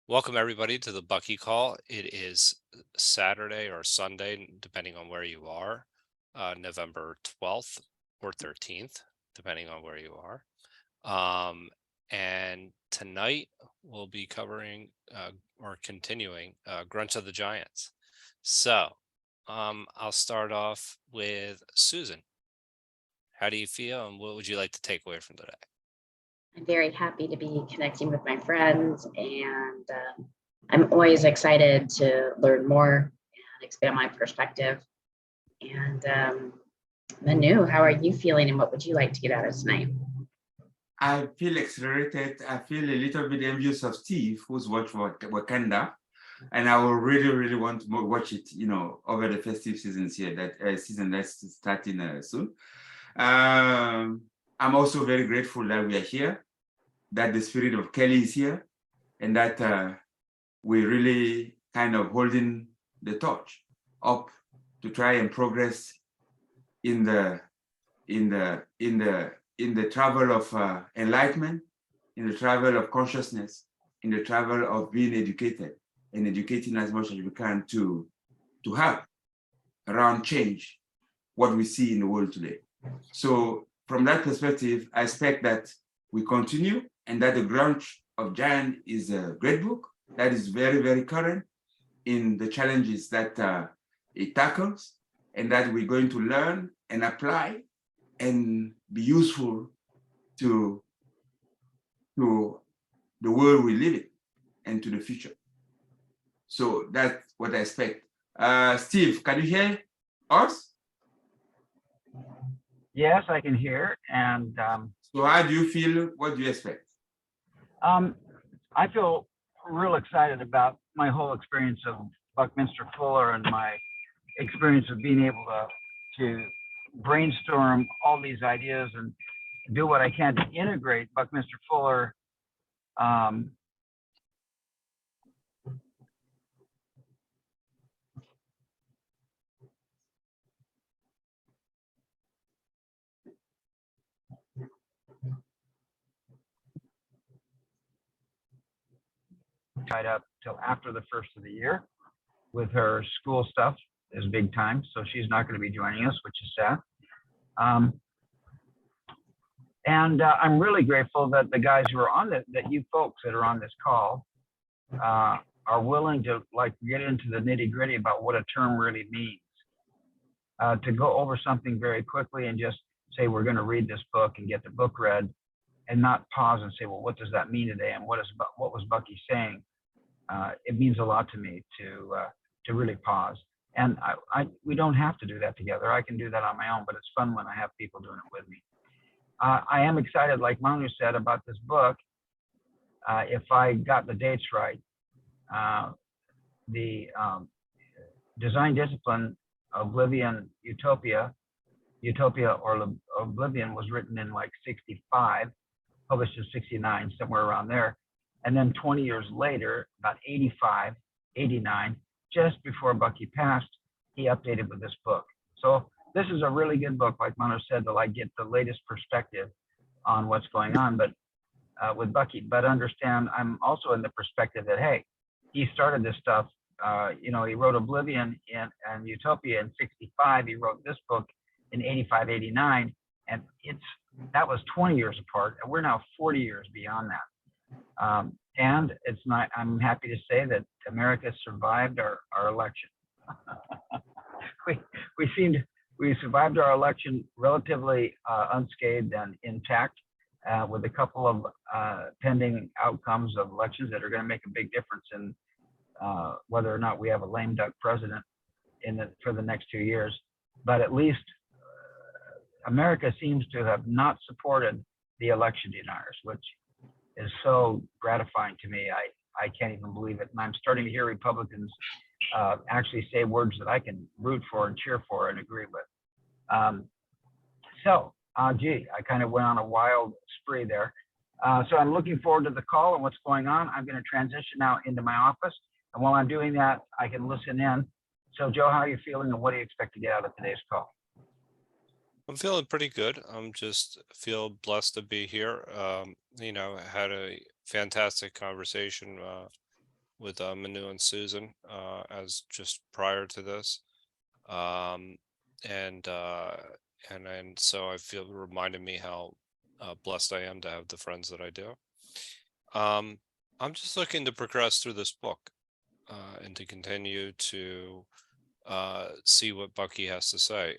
Welcome everybody to the Bucky call. It is Saturday or Sunday, depending on where you are, November 12th or 13th, depending on where you are. And tonight we'll be covering or continuing Grunch of the Giants. So I'll start off with Susan. How do you feel, and what would you like to take away from today? I'm very happy to be connecting with my friends, and I'm always excited to learn more and expand my perspective. And Manu, how are you feeling, and what would you like to get out of tonight? I feel exhilarated. I feel a little bit envious of Steve, who's watched Wakanda, and I will really, really want to watch it. Over the festive seasons here. That season that's starting soon. I'm also very grateful that we are here, that the spirit of Kelly is here, and that we're really kind of holding the torch up to try and progress in the travel of enlightenment, in the travel of consciousness, in the travel of being educated and educating as much as we can to help around change what we see in the world today. So from that perspective, I expect that we continue, and that the Grunch of Giant is a great book that is very, very current in the challenges that it tackles, and that we're going to learn and apply and be useful to the world we live in and to the future. So that's what I expect. Steve, can you hear us? Yes, I can hear. And so how do you feel? What do you expect? I feel real excited about my whole experience of Buckminster Fuller and my experience of being able to brainstorm all these ideas and do what I can to integrate Buckminster Fuller tied up till after the first of the year with her school stuff is big time, so she's not going to be joining us, which is sad. And I'm really grateful that the guys who are on this, that you folks that are on this call, are willing to get into the nitty gritty about what a term really means. To go over something very quickly and just say we're going to read this book and get the book read, and not pause and say, well, what does that mean today, and what was Bucky saying? It means a lot to me to really pause. And we don't have to do that together. I can do that on my own, but it's fun when I have people doing it with me. I am excited, like Manu said, about this book. If I got the dates right, the design discipline Oblivion Utopia or Oblivion was written in like 65, published in 69, somewhere around there. And then 20 years later, about 85, 89, just before Bucky passed, he updated with this book. So this is a really good book, like Manu said, to get the latest perspective on what's going on, but with Bucky. But understand, I'm also in the perspective that, hey, he started this stuff. He wrote Oblivion and Utopia in 65. He wrote this book in 85, 89, and that was 20 years apart, and we're now 40 years beyond that. And it's not. I'm happy to say that America survived our election. we survived our election relatively unscathed and intact, with a couple of pending outcomes of elections that are going to make a big difference in whether or not we have a lame duck president for the next 2 years. But at least America seems to have not supported the election deniers, which is so gratifying to me. I can't even believe it. And I'm starting to hear Republicans actually say words that I can root for and cheer for and agree with. I kind of went on a wild spree there. So I'm looking forward to the call and what's going on. I'm going to transition now into my office. And while I'm doing that, I can listen in. So Joe, how are you feeling, and what do you expect to get out of today's call? I'm feeling pretty good. I'm just feel blessed to be here. Had a fantastic conversation with Manu and Susan as just prior to this. Um, and so I feel it reminded me how blessed I am to have the friends that I do. I'm just looking to progress through this book and to continue to see what Bucky has to say.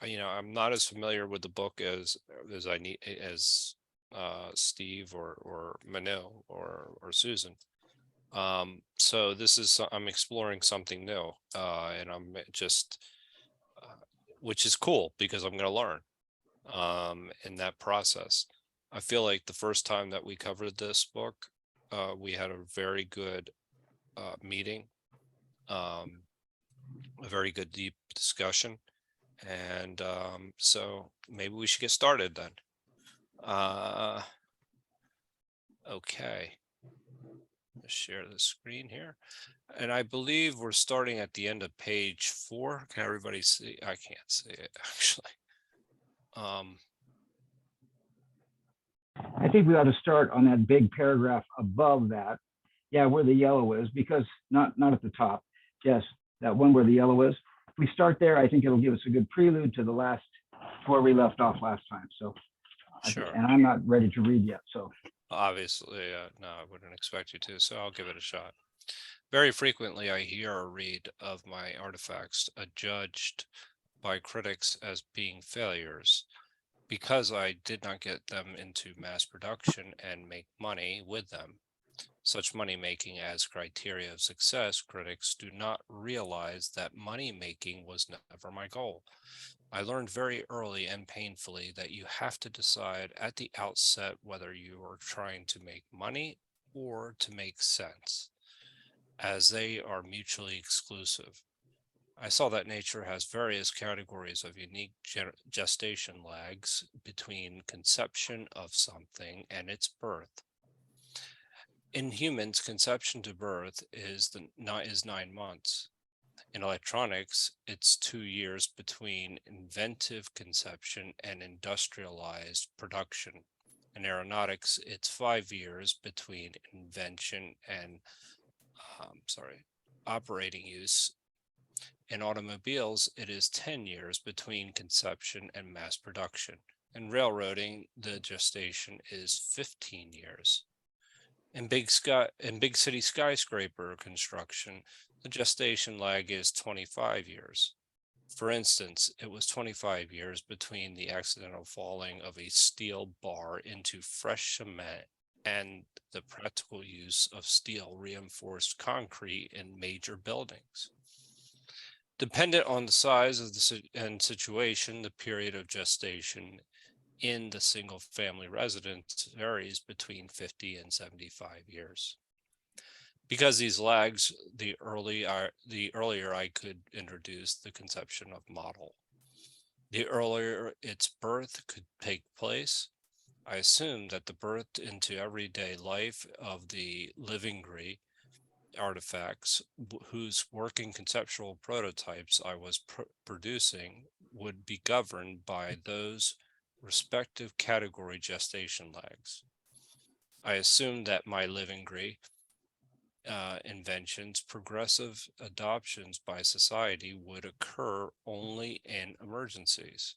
I'm not as familiar with the book as I need as Steve or Manu or Susan. So this is I'm exploring something new, and I'm just which is cool because I'm going to learn in that process. I feel like the first time that we covered this book, we had a very good meeting, um, a very good deep discussion, and so maybe we should get started then. Okay, let's share the screen here, and I believe we're starting at the end of page 4. Can everybody see? I can't see it actually. I think we ought to start on that big paragraph above that. Yeah, where the yellow is, because not at the top. Yes, that one where the yellow is. If we start there, I think it'll give us a good prelude to the last, where we left off last time. So, Sure. And I'm not ready to read yet. So Obviously, no, I wouldn't expect you to, so I'll give it a shot. Very frequently, I hear or read of my artifacts adjudged by critics as being failures because I did not get them into mass production and make money with them. Such money making as criteria of success, critics do not realize that money making was never my goal. I learned very early and painfully that you have to decide at the outset whether you are trying to make money or to make sense, as they are mutually exclusive. I saw that nature has various categories of unique gestation lags between conception of something and its birth. In humans, conception to birth is 9 months. In electronics, it's 2 years between inventive conception and industrialized production. In aeronautics, it's 5 years between invention and operating use. In automobiles, it is 10 years between conception and mass production. In railroading, the gestation is 15 years. In big city skyscraper construction, the gestation lag is 25 years. For instance, it was 25 years between the accidental falling of a steel bar into fresh cement and the practical use of steel reinforced concrete in major buildings. Dependent on the size of and situation, the period of gestation in the single family residence varies between 50 and 75 years. Because these lags, the earlier I could introduce the conception of model. The earlier its birth could take place, I assumed that the birth into everyday life of the livingry artifacts whose working conceptual prototypes I was producing would be governed by those respective category gestation lags. I assumed that my livingry inventions, progressive adoptions by society would occur only in emergencies.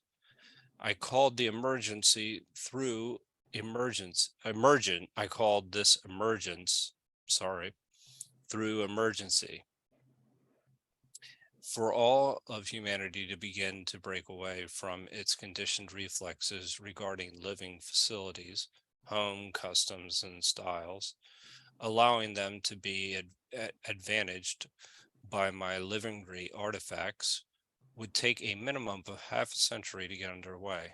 I called the emergency through I called this emergence, through emergency. For all of humanity to begin to break away from its conditioned reflexes regarding living facilities, home customs and styles, allowing them to be advantaged by my livingry artifacts, would take a minimum of half a century to get underway.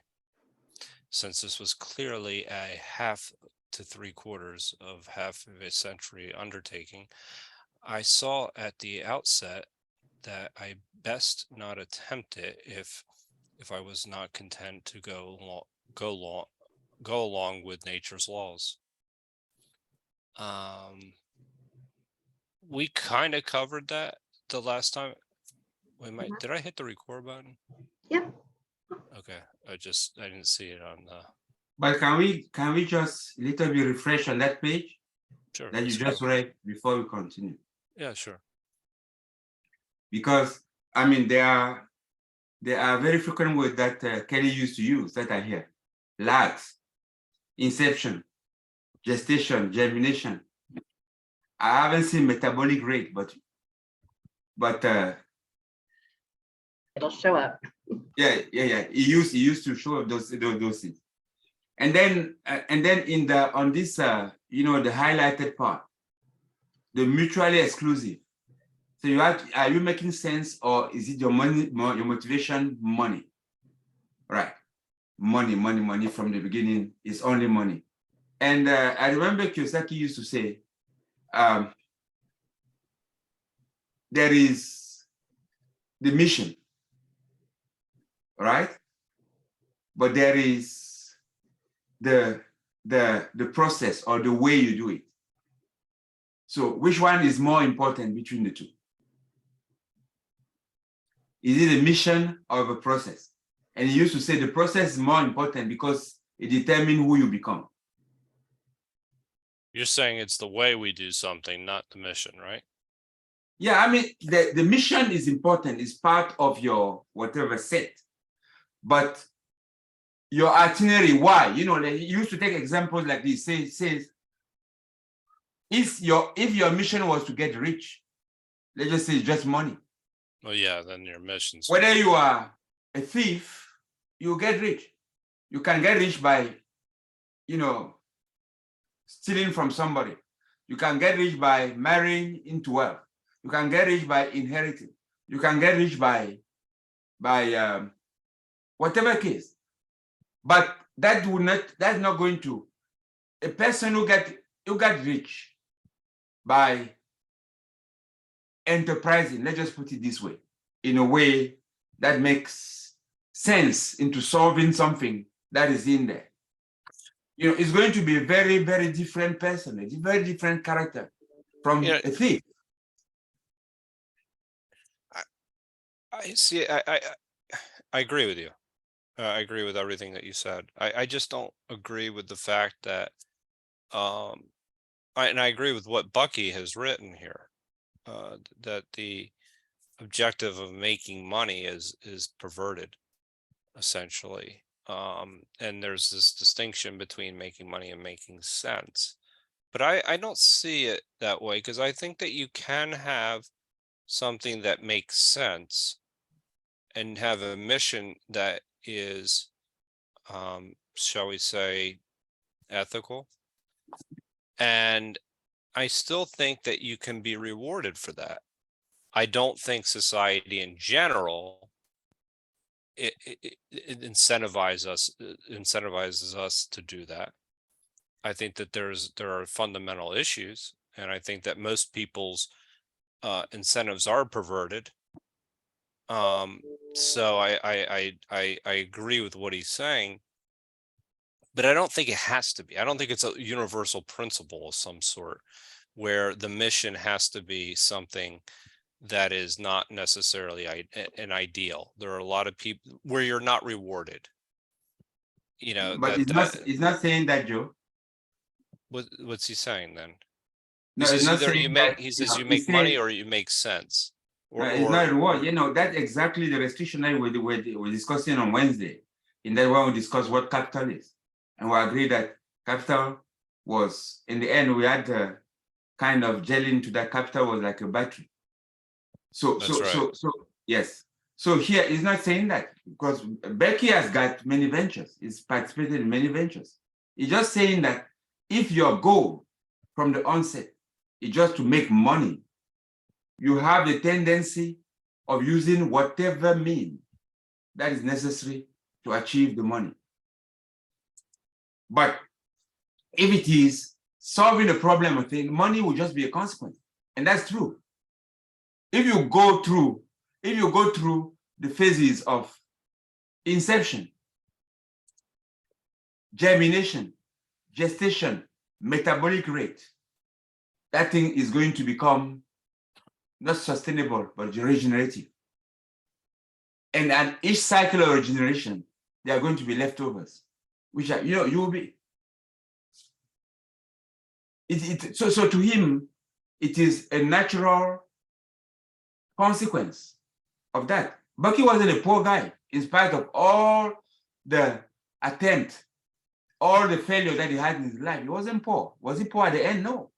Since this was clearly a half to 3/4 of half of a century undertaking, I saw at the outset that I best not attempt it if I was not content to go along with nature's laws. We kind of covered that the last time. Did I hit the record button? Yep. Okay, I didn't see it on the. But can we just a little bit refresh on that page? Sure. that you let's just go. read before we continue. Yeah, sure. Because I mean, there are very frequent words that Kelly used to use that I hear: lags, inception, gestation, germination. I haven't seen metabolic rate, but It'll show up. yeah. He used to show up those things. And then in the on this the highlighted part, the mutually exclusive. So are you making sense, or is it your money, your motivation, money? Right. Money from the beginning is only money. And I remember Kiyosaki used to say, there is the mission, right? But there is the process or the way you do it. So which one is more important between the two? Is it a mission or a process? And he used to say the process is more important because it determines who you become. You're saying it's the way we do something, not the mission, right? Yeah, I mean, the mission is important, it's part of your whatever set. But your itinerary, why? They used to take examples like this, says, if your mission was to get rich, let's just say just money. Well, yeah, then your mission's Whether you are a thief, you get rich. You can get rich by, stealing from somebody. You can get rich by marrying into wealth. You can get rich by inheriting. You can get rich by whatever case. But that's not going to, a person who got rich by enterprising, let's just put it this way, in a way that makes sense into solving something that is in there. It's going to be a very, very different person, a very different character from a thief. I see. I agree with you. I agree with everything that you said. I just don't agree with the fact that, and I agree with what Bucky has written here, that the objective of making money is perverted, essentially. And there's this distinction between making money and making sense. But I don't see it that way, because I think that you can have something that makes sense and have a mission that is, shall we say, ethical. And I still think that you can be rewarded for that. I don't think society in general it incentivizes us to do that. I think that there are fundamental issues, and I think that most people's incentives are perverted. So I agree with what he's saying, but I don't think it has to be. I don't think it's a universal principle of some sort where the mission has to be something that is not necessarily an ideal. There are a lot of people where you're not rewarded. But it's not saying that, Joe. What's he saying then? No, He it's says not either saying you make. that, He says you he's make money saying, or you make sense. it's not reward. That's exactly the restriction that we're discussing on Wednesday. In that one, we discussed what capital is, and we agreed that capital was, in the end, we had kind of gelling to that capital was like a battery. So yes. So here he's not saying that, because Bucky has got many ventures. He's participated in many ventures. He's just saying that if your goal from the onset is just to make money, you have a tendency of using whatever means that is necessary to achieve the money. But if it is solving a problem, I think money will just be a consequence. And that's true. If you go through the phases of inception, germination, gestation, metabolic rate, that thing is going to become not sustainable, but regenerative. And at each cycle of regeneration, there are going to be leftovers, which are, you will be. So to him, it is a natural consequence of that. Bucky wasn't a poor guy, in spite of all the attempt, all the failure that he had in his life. He wasn't poor. Was he poor at the end? No.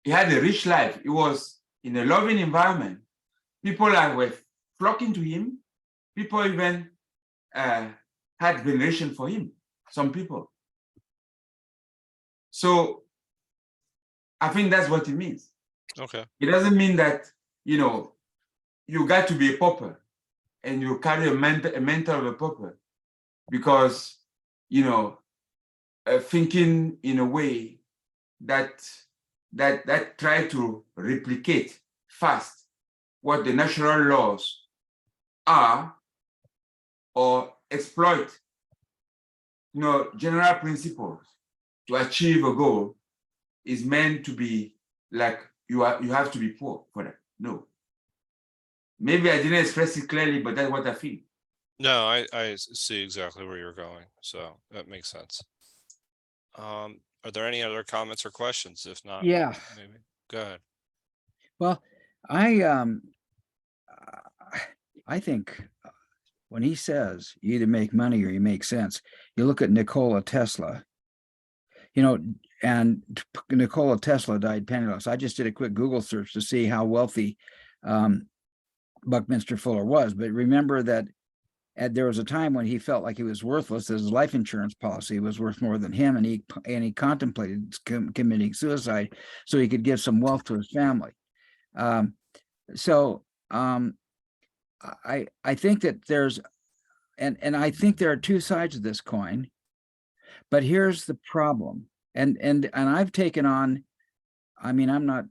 He had a rich life. He was in a loving environment. People were flocking to him. People even had veneration for him, some people. So I think that's what it means. Okay. It doesn't mean that, you got to be a pauper and you carry a mentor of a pauper because, thinking in a way that try to replicate fast what the natural laws are or exploit, general principles to achieve a goal is meant to be like you have to be poor for that. No. Maybe I didn't express it clearly, but that's what I feel. No, I see exactly where you're going, so that makes sense. Are there any other comments or questions? If not, Yeah. maybe go ahead. Well, I think when he says you either make money or you make sense, you look at Nikola Tesla, and Nikola Tesla died penniless. I just did a quick Google search to see how wealthy Buckminster Fuller was. But remember that there was a time when he felt like he was worthless, as his life insurance policy was worth more than him, and he contemplated committing suicide so he could give some wealth to his family. I think that there's, and I think there are two sides of this coin, but here's the problem. And I've taken on, I'm not,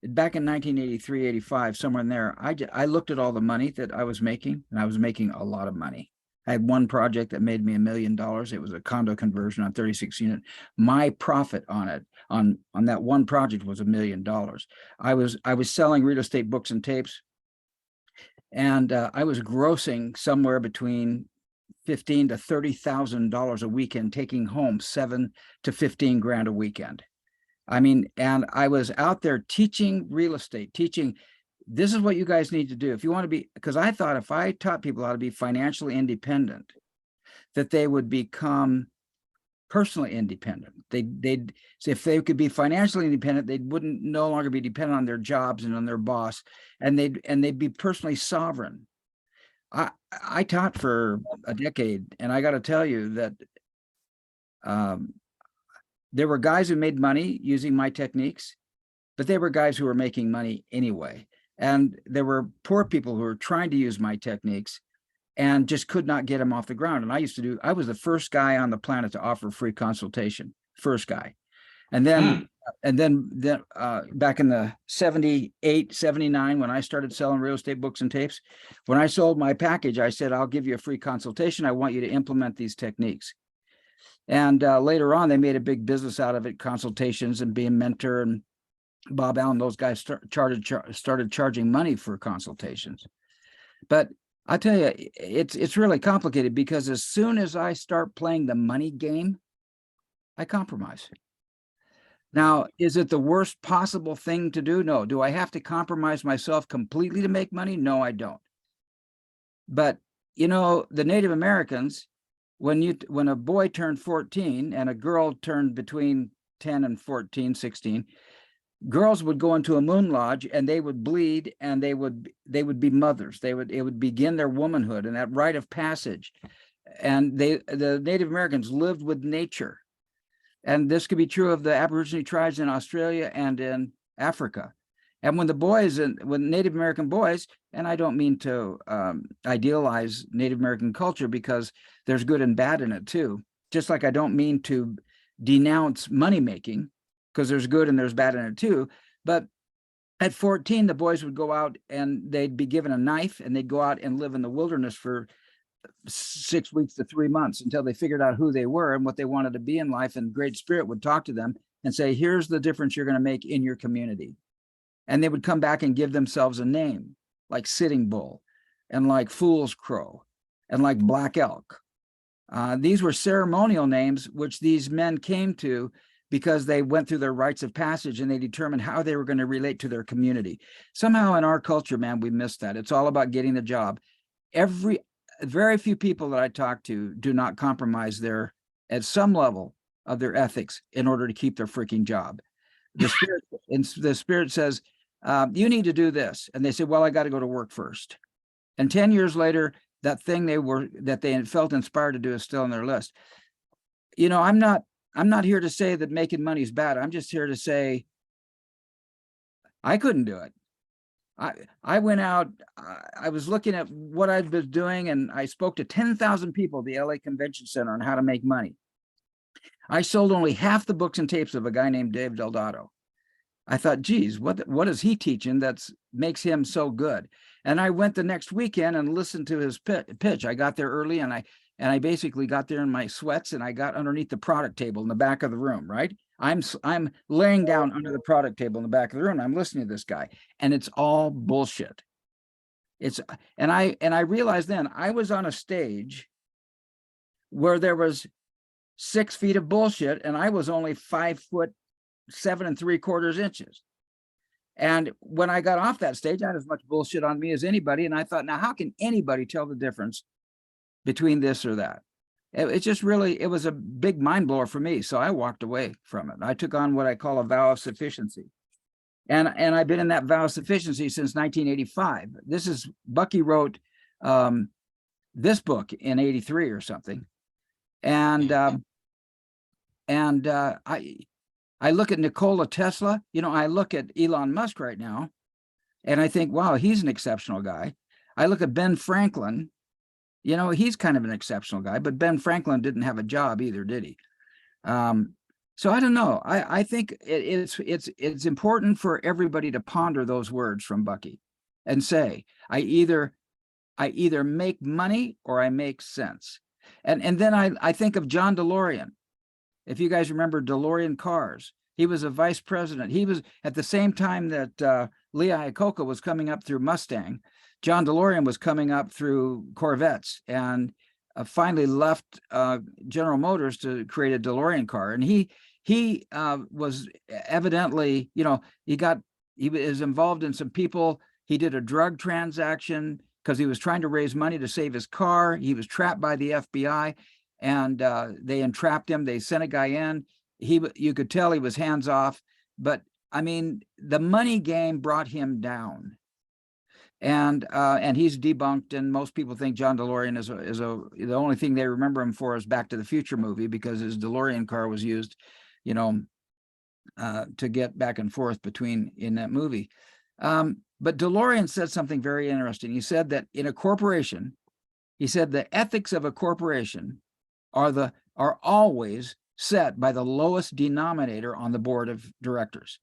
back in 1983, 85, somewhere in there, I looked at all the money that I was making, and I was making a lot of money. I had one project that made me $1 million. It was a condo conversion on 36 unit. My profit on it, on that one project, was $1 million. I was selling real estate books and tapes, and I was grossing somewhere between $15,000 to $30,000 a weekend, taking home $7 to $15 grand a weekend. And I was out there teaching real estate, this is what you guys need to do. If you want to be, because I thought if I taught people how to be financially independent, that they would become personally independent. If they could be financially independent, they wouldn't no longer be dependent on their jobs and on their boss, and they'd be personally sovereign. I taught for a decade, and I got to tell you that there were guys who made money using my techniques, but they were guys who were making money anyway. And there were poor people who were trying to use my techniques and just could not get them off the ground. And I was the first guy on the planet to offer free consultation, first guy. And then back in the 78, 79, when I started selling real estate books and tapes, when I sold my package, I said, I'll give you a free consultation. I want you to implement these techniques. And later on, they made a big business out of it, consultations and being a mentor. And Bob Allen, those guys started charging money for consultations. But I tell you, it's really complicated, because as soon as I start playing the money game, I compromise. Now, is it the worst possible thing to do? No. Do I have to compromise myself completely to make money? No, I don't. But, the Native Americans, when a boy turned 14 and a girl turned between 10 and 14, 16, girls would go into a moon lodge and they would bleed, and they would be mothers. It would begin their womanhood and that rite of passage. And the Native Americans lived with nature. And this could be true of the Aborigine tribes in Australia and in Africa. And when Native American boys, and I don't mean to idealize Native American culture, because there's good and bad in it too, just like I don't mean to denounce money making, because there's good and there's bad in it too. But at 14, the boys would go out and they'd be given a knife, and they'd go out and live in the wilderness for 6 weeks to 3 months until they figured out who they were and what they wanted to be in life. And Great Spirit would talk to them and say, here's the difference you're going to make in your community. And they would come back and give themselves a name, like Sitting Bull, and like Fool's Crow, and like Black Elk. These were ceremonial names which these men came to because they went through their rites of passage and they determined how they were going to relate to their community. Somehow in our culture, man, we missed that. It's all about getting the job. Very few people that I talk to do not compromise at some level of their ethics in order to keep their freaking job. The spirit says, you need to do this. And they say, well, I got to go to work first. And 10 years later, that thing that they felt inspired to do is still on their list. You know, I'm not here to say that making money is bad. I'm just here to say I couldn't do it. I went out, I was looking at what I've been doing, and I spoke to 10,000 people at the LA Convention Center on how to make money. I sold only half the books and tapes of a guy named Dave Delgado. I thought, geez, what is he teaching that makes him so good? And I went the next weekend and listened to his pitch. I got there early, and I basically got there in my sweats, and I got underneath the product table in the back of the room, right? I'm laying down under the product table in the back of the room. And I'm listening to this guy, and it's all bullshit. And I realized then I was on a stage where there was 6 feet of bullshit, and I was only 5'7" 3/4 inches. And when I got off that stage, I had as much bullshit on me as anybody. And I thought, now how can anybody tell the difference between this or that? It just really, it was a big mind blower for me. So I walked away from it. I took on what I call a vow of sufficiency. And I've been in that vow of sufficiency since 1985. Bucky wrote this book in 83 or something. And I look at Nikola Tesla, you know, I look at Elon Musk right now, and I think, wow, he's an exceptional guy. I look at Ben Franklin, you know, he's kind of an exceptional guy, but Ben Franklin didn't have a job either, did he? So I don't know. I think it's important for everybody to ponder those words from Bucky and say, I either make money or I make sense. And then I think of John DeLorean. If you guys remember DeLorean cars, he was a vice president. He was at the same time that Lee Iacocca was coming up through Mustang. John DeLorean was coming up through Corvettes, and finally left General Motors to create a DeLorean car. And he was evidently, you know, he was involved in some people. He did a drug transaction because he was trying to raise money to save his car. He was trapped by the FBI. And they entrapped him. They sent a guy in. You could tell he was hands off. But I mean, the money game brought him down. And he's debunked. And most people think John DeLorean is the only thing they remember him for is Back to the Future movie, because his DeLorean car was used, you know, to get back and forth in that movie. But DeLorean said something very interesting. He said that in a corporation, he said the ethics of a corporation are always set by the lowest denominator on the board of directors,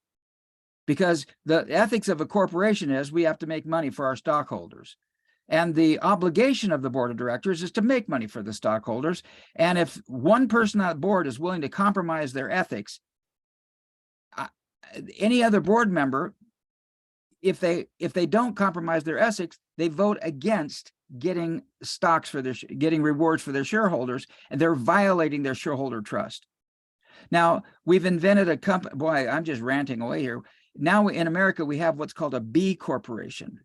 because the ethics of a corporation is we have to make money for our stockholders, and the obligation of the board of directors is to make money for the stockholders. And if one person on the board is willing to compromise their ethics, any other board member, if they don't compromise their ethics, they vote against getting getting rewards for their shareholders, and they're violating their shareholder trust. Now, we've invented a company. Boy, I'm just ranting away here. Now in America, we have what's called a B corporation.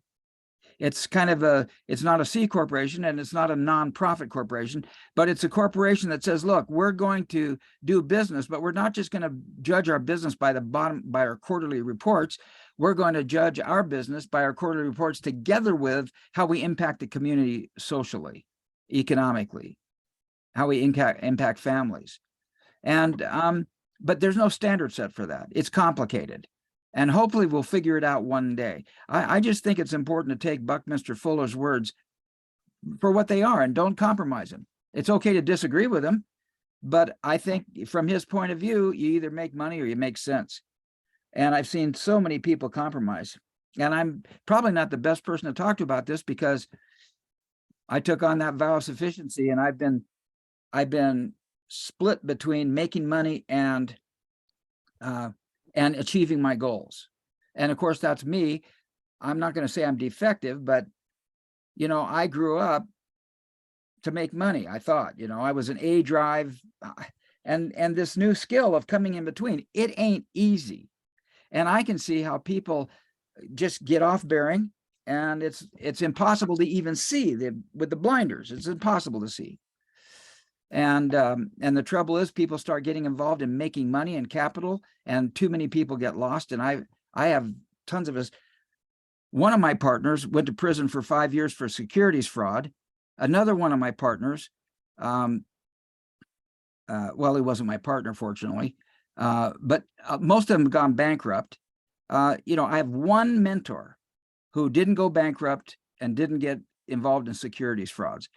It's kind of it's not a C corporation, and it's not a nonprofit corporation, but it's a corporation that says, look, we're going to do business, but we're not just going to judge our business by our quarterly reports. We're going to judge our business by our quarterly reports together with how we impact the community socially, economically, how we impact families. And but there's no standard set for that. It's complicated. And hopefully we'll figure it out one day. I just think it's important to take Buckminster Fuller's words for what they are and don't compromise them. It's okay to disagree with him, but I think from his point of view, you either make money or you make sense. And I've seen so many people compromise. And I'm probably not the best person to talk to about this, because I took on that vow of sufficiency, and I've been split between making money and achieving my goals. And of course, that's me. I'm not going to say I'm defective, but, you know, I grew up to make money. I thought, you know, I was an A drive. and this new skill of coming in between. It ain't easy. And I can see how people just get off bearing, and it's impossible to even see with the blinders. It's impossible to see. And the trouble is, people start getting involved in making money and capital, and too many people get lost. And I have tons of us. One of my partners went to prison for 5 years for securities fraud. Another one of my partners, well, he wasn't my partner, fortunately, but most of them have gone bankrupt. I have one mentor who didn't go bankrupt and didn't get involved in securities frauds.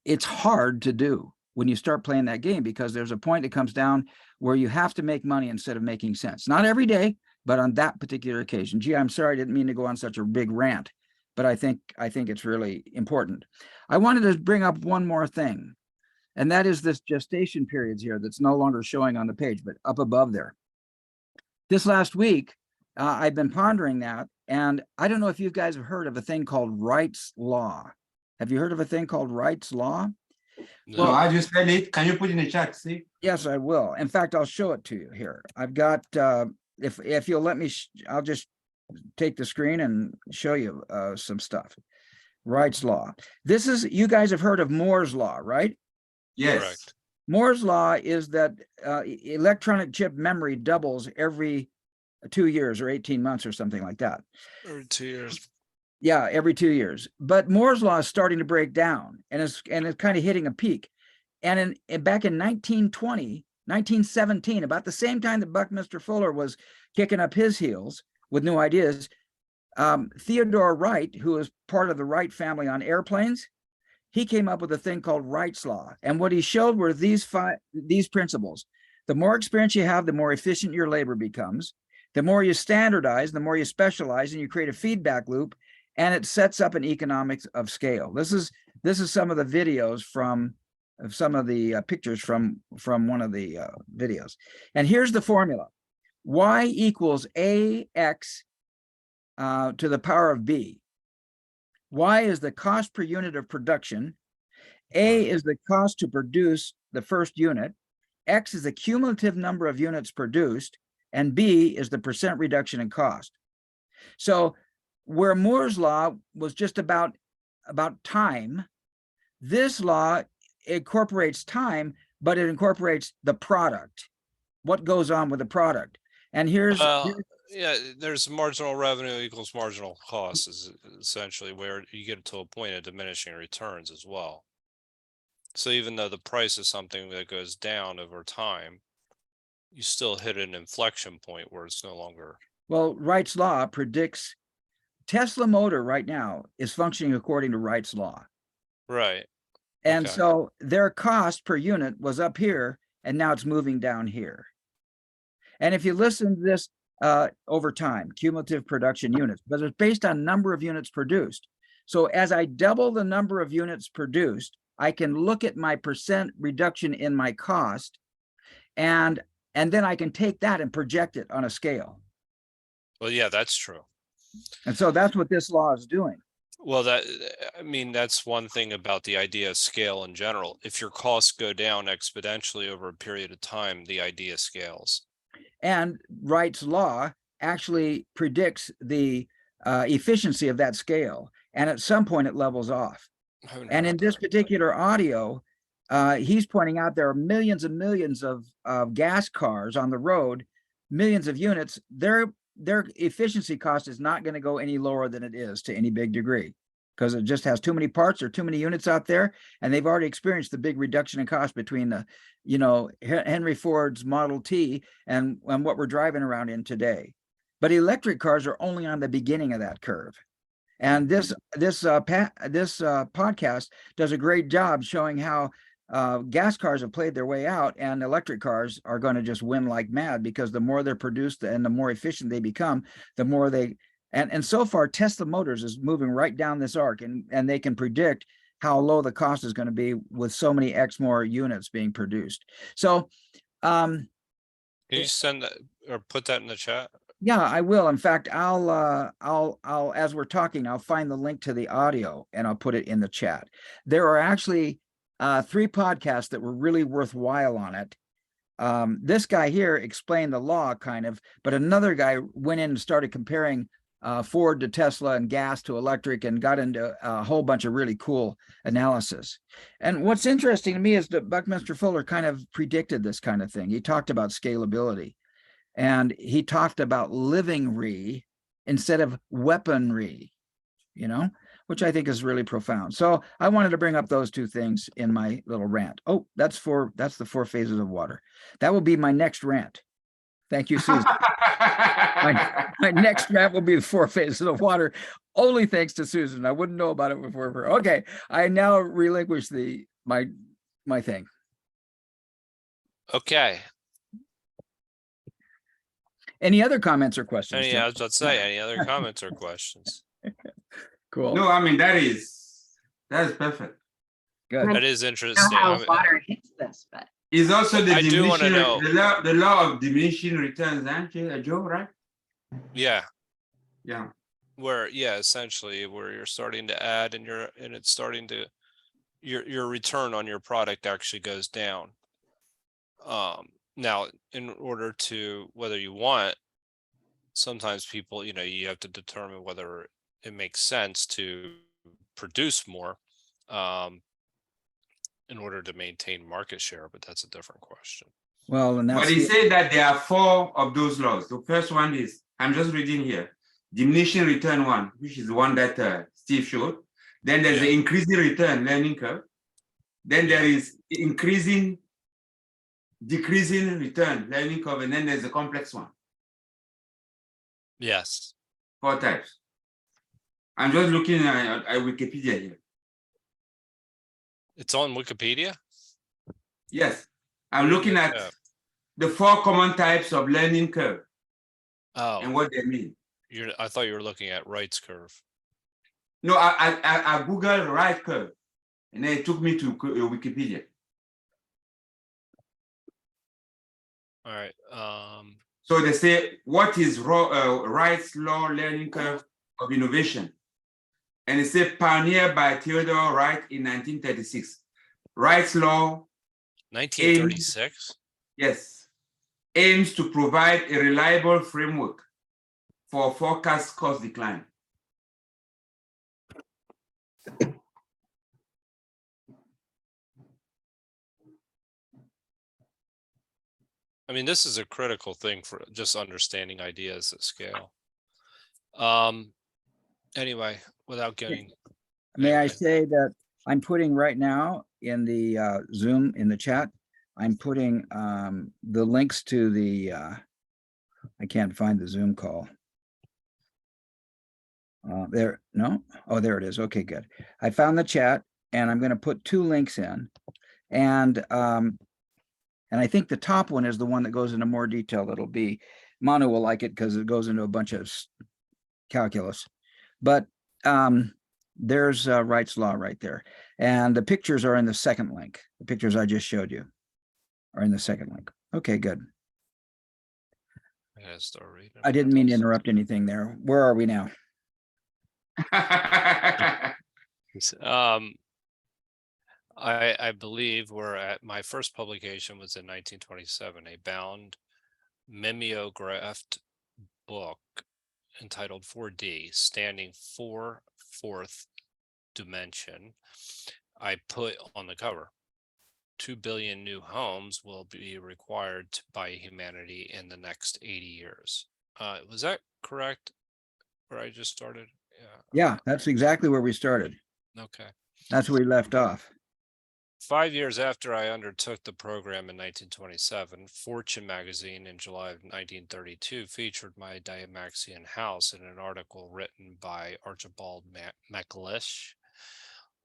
It's hard to do when you start playing that game, because there's a point that comes down where you have to make money instead of making sense. Not every day, but on that particular occasion. Gee, I'm sorry, I didn't mean to go on such a big rant, but I think it's really important. I wanted to bring up one more thing, and that is this gestation periods here that's no longer showing on the page, but up above there. This last week, I've been pondering that, and I don't know if you guys have heard of a thing called Wright's Law. Have you heard of a thing called Wright's Law? No. So I just spell it. Can you put in the chat, Steve? Yes, I will. In fact, I'll show it to you here. I've got, if you'll let me, I'll just take the screen and show you some stuff. Wright's Law. This is, you guys have heard of Moore's Law, right? Yes. Correct. Moore's Law is that electronic chip memory doubles every 2 years or 18 months or something like that. Every 2 years. Yeah, every 2 years. But Moore's Law is starting to break down, and it's kind of hitting a peak. And back in 1920, 1917, about the same time that Buckminster Fuller was kicking up his heels with new ideas, Theodore Wright, who was part of the Wright family on airplanes, he came up with a thing called Wright's Law. And what he showed were these principles. The more experience you have, the more efficient your labor becomes. The more you standardize, the more you specialize, and you create a feedback loop, and it sets up an economics of scale. This is some of the videos from some of the pictures from one of the videos. And here's the formula. Y equals AX to the power of B. Y is the cost per unit of production. A is the cost to produce the first unit. X is the cumulative number of units produced. And B is the percent reduction in cost. So where Moore's Law was just about time, this law incorporates time, but it incorporates the product, what goes on with the product. And here's yeah, there's marginal revenue equals marginal cost is essentially where you get to a point of diminishing returns as well. So even though the price is something that goes down over time, you still hit an inflection point where it's no longer. Well, Wright's Law predicts Tesla motor right now is functioning according to Wright's Law. Right. And Okay. so their cost per unit was up here, and now it's moving down here. And if you listen to this over time, cumulative production units, but it's based on number of units produced. So as I double the number of units produced, I can look at my percent reduction in my cost, and then I can take that and project it on a scale. Well, yeah, that's true. And so that's what this law is doing. Well, that's one thing about the idea of scale in general. If your costs go down exponentially over a period of time, the idea scales. And Wright's Law actually predicts the efficiency of that scale. And at some point it levels off. And in this particular audio, he's pointing out there are millions and millions of gas cars on the road, millions of units. Their efficiency cost is not going to go any lower than it is to any big degree, because it just has too many parts or too many units out there. And they've already experienced the big reduction in cost between the, Henry Ford's Model T and what we're driving around in today. But electric cars are only on the beginning of that curve. And this podcast does a great job showing how gas cars have played their way out, and electric cars are going to just win like mad, because the more they're produced and the more efficient they become, the more they, and so far Tesla Motors is moving right down this arc, and they can predict how low the cost is going to be with so many X more units being produced. So can you send that or put that in the chat? yeah, I will. In fact, I'll as we're talking, I'll find the link to the audio and I'll put it in the chat. There are actually 3 podcasts that were really worthwhile on it. this guy here explained the law kind of, but another guy went in and started comparing Ford to Tesla and gas to electric and got into a whole bunch of really cool analysis. And what's interesting to me is that Buckminster Fuller kind of predicted this kind of thing. He talked about scalability, and he talked about living instead of weaponry, which I think is really profound. So I wanted to bring up those two things in my little rant. Oh, that's the 4 phases of water. That will be my next rant. Thank you, Susan. My next rant will be the 4 phases of water, only thanks to Susan. I wouldn't know about it before her. Okay, I now relinquish my thing. Okay. Any other comments or questions? I was about to say, any other comments or questions? Cool. No, I mean, that is perfect. Good. That is I interesting. don't know I how mean, water hits this, but It's also the I do wanna know. the law of diminishing returns, aren't you, Joe, right? yeah, Yeah. where essentially where you're starting to add and it's starting to your return on your product actually goes down. Now in order to whether you want, sometimes people, you have to determine whether it makes sense to produce more in order to maintain market share, but that's a different question. Well, and But that's he said that there are 4 of those laws. The first one is, I'm just reading here, diminishing return one, which is the one that Steve showed. Then there's the increasing return learning curve. Then there is decreasing return learning curve, and then there's a complex one. Yes. 4 types. I'm just looking at Wikipedia here. It's on Wikipedia. Yes, I'm looking at the 4 common types of learning curve and Oh, what they mean. I thought you were looking at Wright's curve. No, I Googled right curve, and then it took me to Wikipedia. All right. So they say, what is Wright's law learning curve of innovation? And it said pioneered by Theodore Wright in 1936. Wright's law 1936. Aims to provide a reliable framework for forecast cost decline. I mean, this is a critical thing for just understanding ideas at scale. Anyway, without getting. May I anyway. say that I'm putting right now in the Zoom in the chat, I'm putting the links to the I can't find the Zoom call. There, no? Oh, there it is. Okay, good. I found the chat, and I'm going to put 2 links in, and I think the top one is the one that goes into more detail. It'll be Manu will like it because it goes into a bunch of calculus, but there's Wright's law right there, and the pictures are in the second link. The pictures I just showed you are in the second link. Okay, good. I gotta start reading. I didn't mean to interrupt anything there. Where are we now? I believe we're at my first publication was in 1927, a bound mimeographed book entitled 4D, standing for 4th dimension. I put on the cover, 2 billion new homes will be required by humanity in the next 80 years. Was that correct? Where I just started? Yeah, that's exactly where we started. Okay. That's where we left off. 5 years after I undertook the program in 1927, Fortune magazine in July of 1932 featured my Dymaxion house in an article written by Archibald MacLeish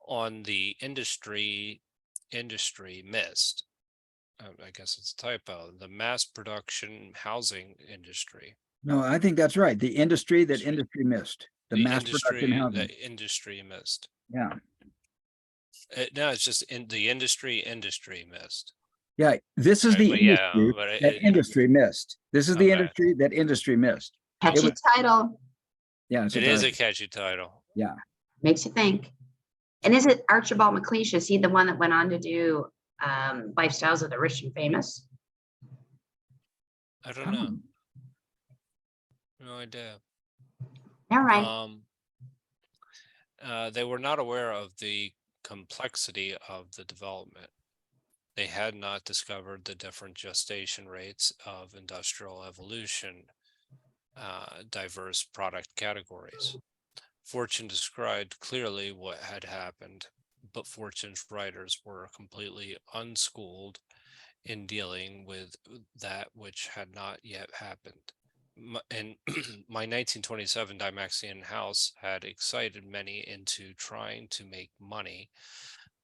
on the industry missed. I guess it's a typo. The mass production housing industry. No, I think that's right. The industry that industry missed. The mass production housing. The industry missed. Yeah. No, it's just in the industry missed. Yeah, this is the But industry but that industry missed. This is the Okay. industry that industry missed. catchy title. Yeah, it is a catchy title. Yeah. Makes you think. And is it Archibald MacLeish? Is he the one that went on to do Lifestyles of the Rich and Famous? I don't know. No idea. All right. They were not aware of the complexity of the development. They had not discovered the different gestation rates of industrial evolution, diverse product categories. Fortune described clearly what had happened, but Fortune's writers were completely unschooled in dealing with that which had not yet happened. And my 1927 Dymaxion house had excited many into trying to make money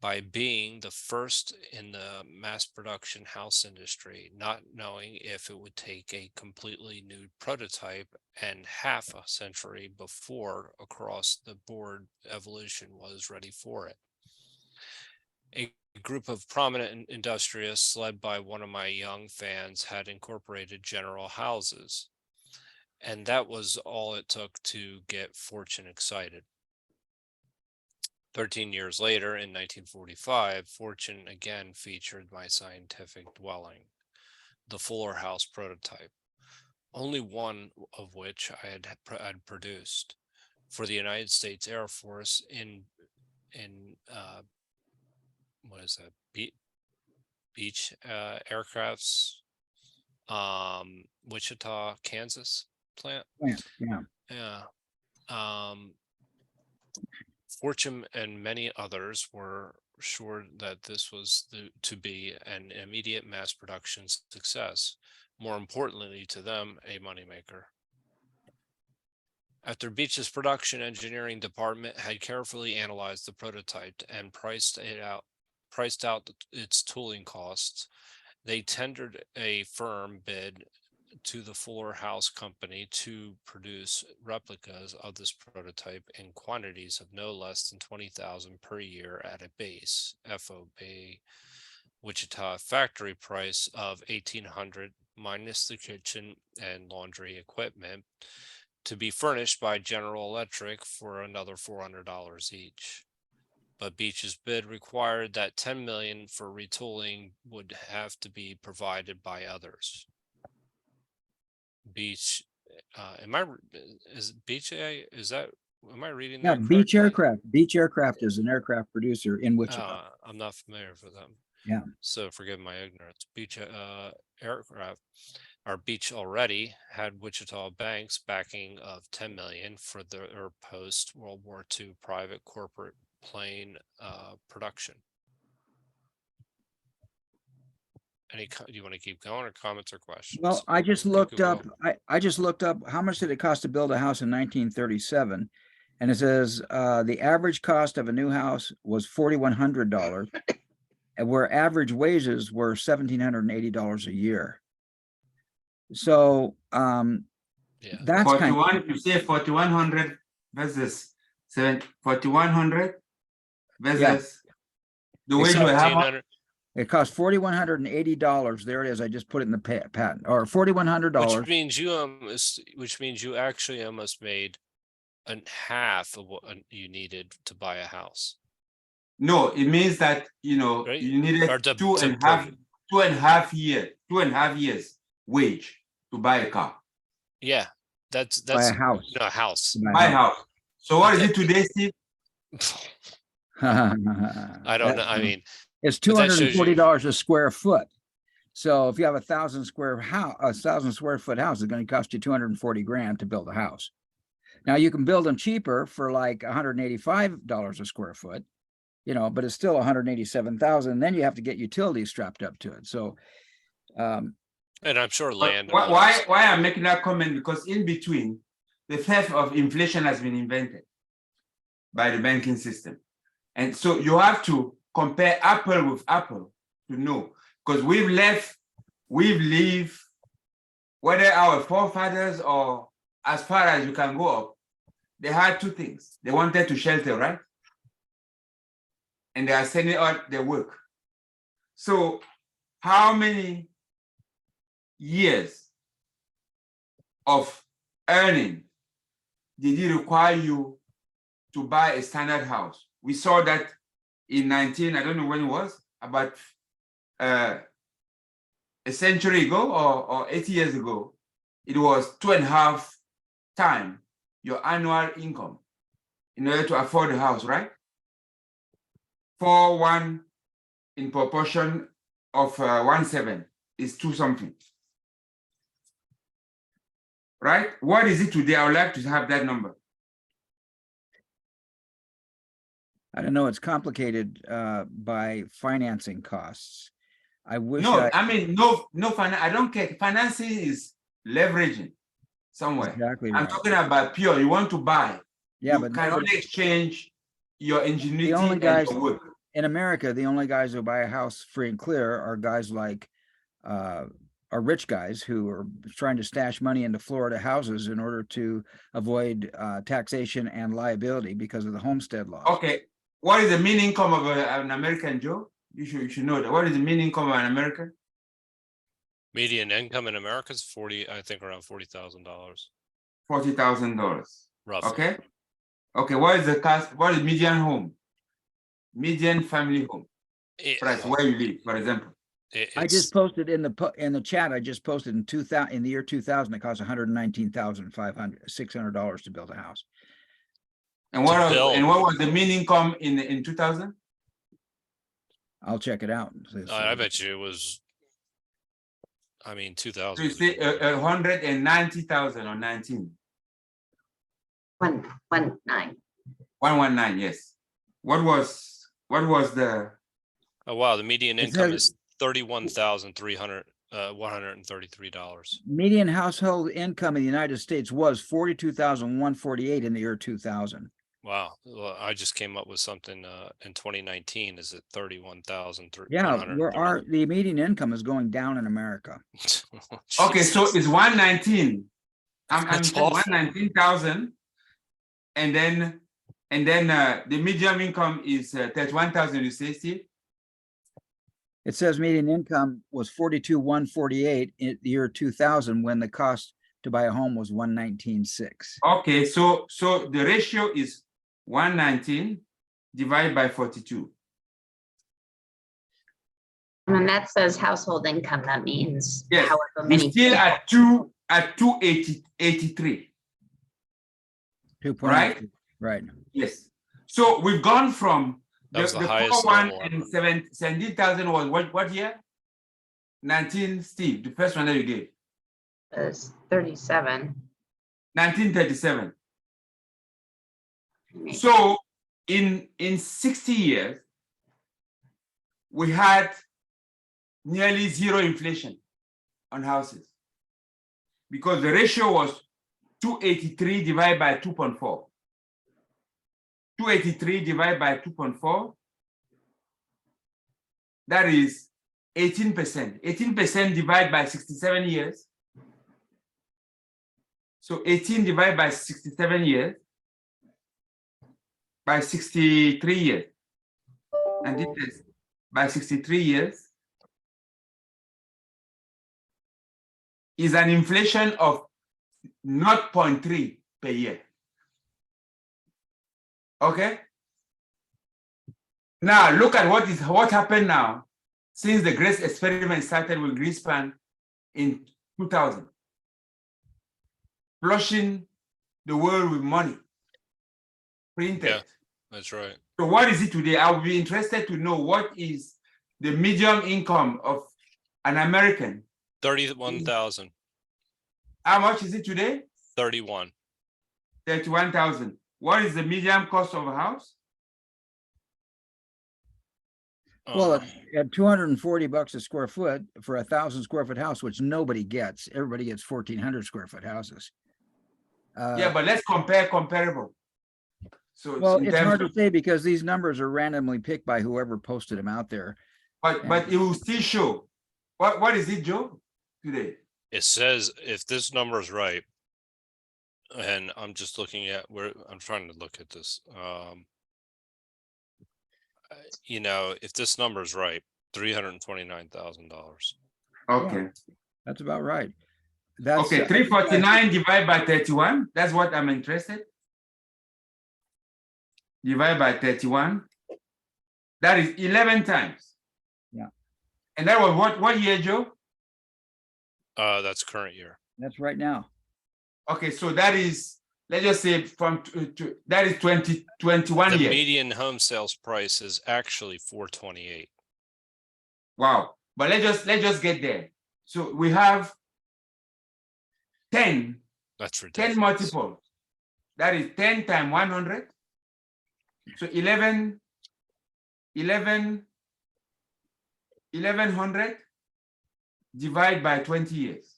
by being the first in the mass production house industry, not knowing if it would take a completely new prototype and half a century before across the board evolution was ready for it. A group of prominent industrialists led by one of my young fans had incorporated general houses, and that was all it took to get Fortune excited. 13 years later, in 1945, Fortune again featured my scientific dwelling, the Fuller House prototype, only one of which I had produced for the United States Air Force in what is that, beach aircrafts, Wichita, Kansas plant. Yeah. Yeah. Fortune and many others were sure that this was to be an immediate mass production success, more importantly to them, a moneymaker. After Beech's production engineering department had carefully analyzed the prototype and priced out its tooling costs, they tendered a firm bid to the Fuller House Company to produce replicas of this prototype in quantities of no less than 20,000 per year at a base FOB Wichita factory price of $1,800 minus the kitchen and laundry equipment, to be furnished by General Electric for another $400 each. But Beech's bid required that $10 million for retooling would have to be provided by others. Beech, am I reading Yeah, that Beech correctly? Aircraft. Beech Aircraft is an aircraft producer in Wichita. I'm not familiar with them. Yeah. So forgive my ignorance. Beech Aircraft, or Beech already had Wichita banks backing of $10 million for their post-World War II private corporate plane production. Do you want to keep going, or comments or questions? Well, I just looked up. I just looked up how much did it cost to build a house in 1937, and it says the average cost of a new house was $4,100, and where average wages were $1,780 a year. So Yeah, that's 41. You say 4,100 versus 4,100 versus the wage you have. It cost $4,180. There it is. I just put it in the patent, or $4,100. Which means you actually almost made half of what you needed to buy a house. No, it means that Right? you needed Or two and a half years wage to buy a car. Yeah, that's Buy a house. No, a house. Buy a house. So what is it today, Steve? I don't know. I mean, it's but that shows you- $240 a square foot. So if you have 1,000 square foot house, it's going to cost you 240 grand to build a house. Now you can build them cheaper for like $185 a square foot, but it's still 187,000. Then you have to get utilities strapped up to it. So, and I'm sure land. Why I'm making that comment? Because in between, the theft of inflation has been invented by the banking system, and so you have to compare apple with apple to know, because we've lived, whether our forefathers or as far as you can go up, they had two things. They wanted to shelter, right? And they are sending out their work. So how many years of earning did it require you to buy a standard house? We saw that in I don't know when it was, about a century ago or 80 years ago, it was 2.5 times your annual income in order to afford a house, right? 4:1 in proportion of 1/7 is 2 something. Right? What is it today? I would like to have that number. I don't know, it's complicated by financing costs. I wish No, I mean, no finance. I don't care. Financing is leveraging somewhere. exactly I'm right. talking about pure. You want to buy. Yeah, You but can only exchange your ingenuity only and guys- your work. in America, the only guys who buy a house free and clear are guys like are rich guys who are trying to stash money into Florida houses in order to avoid taxation and liability because of the homestead laws. Okay. What is the mean income of an American, Joe? You should know that. What is the mean income of an American? Median income in America is I think around $40,000 $40,000. roughly. Okay. Okay. What is the cost? What is median home? Median family home price where you live, for example. I just posted in the chat. I just posted in the year 2000. It cost $119,600 to build a house. And what was the mean income in 2000? I'll check it out. I bet you it was. I mean, 2000. So you say 190,000 or 19? 119. 119, yes. What was the? Oh wow, the median income is $31,133. Median household income in the United States was $42,148 in the year 2000. Wow, well, I just came up with something in 2019. Is it 31,000? Yeah, the median income is going down in America. Okay, so it's 119. I'm That's awful. 119,000, and then the median income is 31,000. You say, Steve? It says median income was $42,148 in the year 2000 when the cost to buy a home was $119,600. Okay, so the ratio is 119 divided by 42. And that says household income. That means Yes, however we're many. still at 283. 2.8. Right? Right. Yes. So we've gone from That was the the highest 4:1 level and ever. 17,000 was what year? 19, Steve, the first one that you gave. Is 37. 1937. Maybe. So in 60 years, we had nearly zero inflation on houses because the ratio was 283 divided by 2.4. 283 divided by 2.4, that is 18%. 18% divided by 67 years. So 18 divided by 67 years, by 63 years. And this is by 63 years is an inflation of 0.3 per year. Okay. Now look at what happened now since the Great Experiment started with Greenspan in 2000, flushing the world with money printed. Yeah, that's right. So what is it today? I would be interested to know what is the median income of an American. 31,000. How much is it today? 31. 31,000. What is the median cost of a house? Well, at $240 a square foot for 1,000 square foot house, which nobody gets. Everybody gets 1,400 square foot houses. Yeah, but let's compare comparable. So Well, in it's terms hard to of, say because these numbers are randomly picked by whoever posted them out there. but it will still show. What is it, Joe, today? It says if this number is right, and I'm just looking at where I'm trying to look at this. You know, if this number is right, $329,000. Okay. That's about right. That's Okay, 349 divided by 31. That's what I'm interested. Divided by 31. That is 11 times. Yeah. And that was what year, Joe? That's current year. That's right now. Okay, so that is, let's just say that is 21 The years. median home sales price is actually 428. Wow. But let's just get there. So we have 10 That's ridiculous. multiples. That is 10 times 100. So 1100 divide by 20 years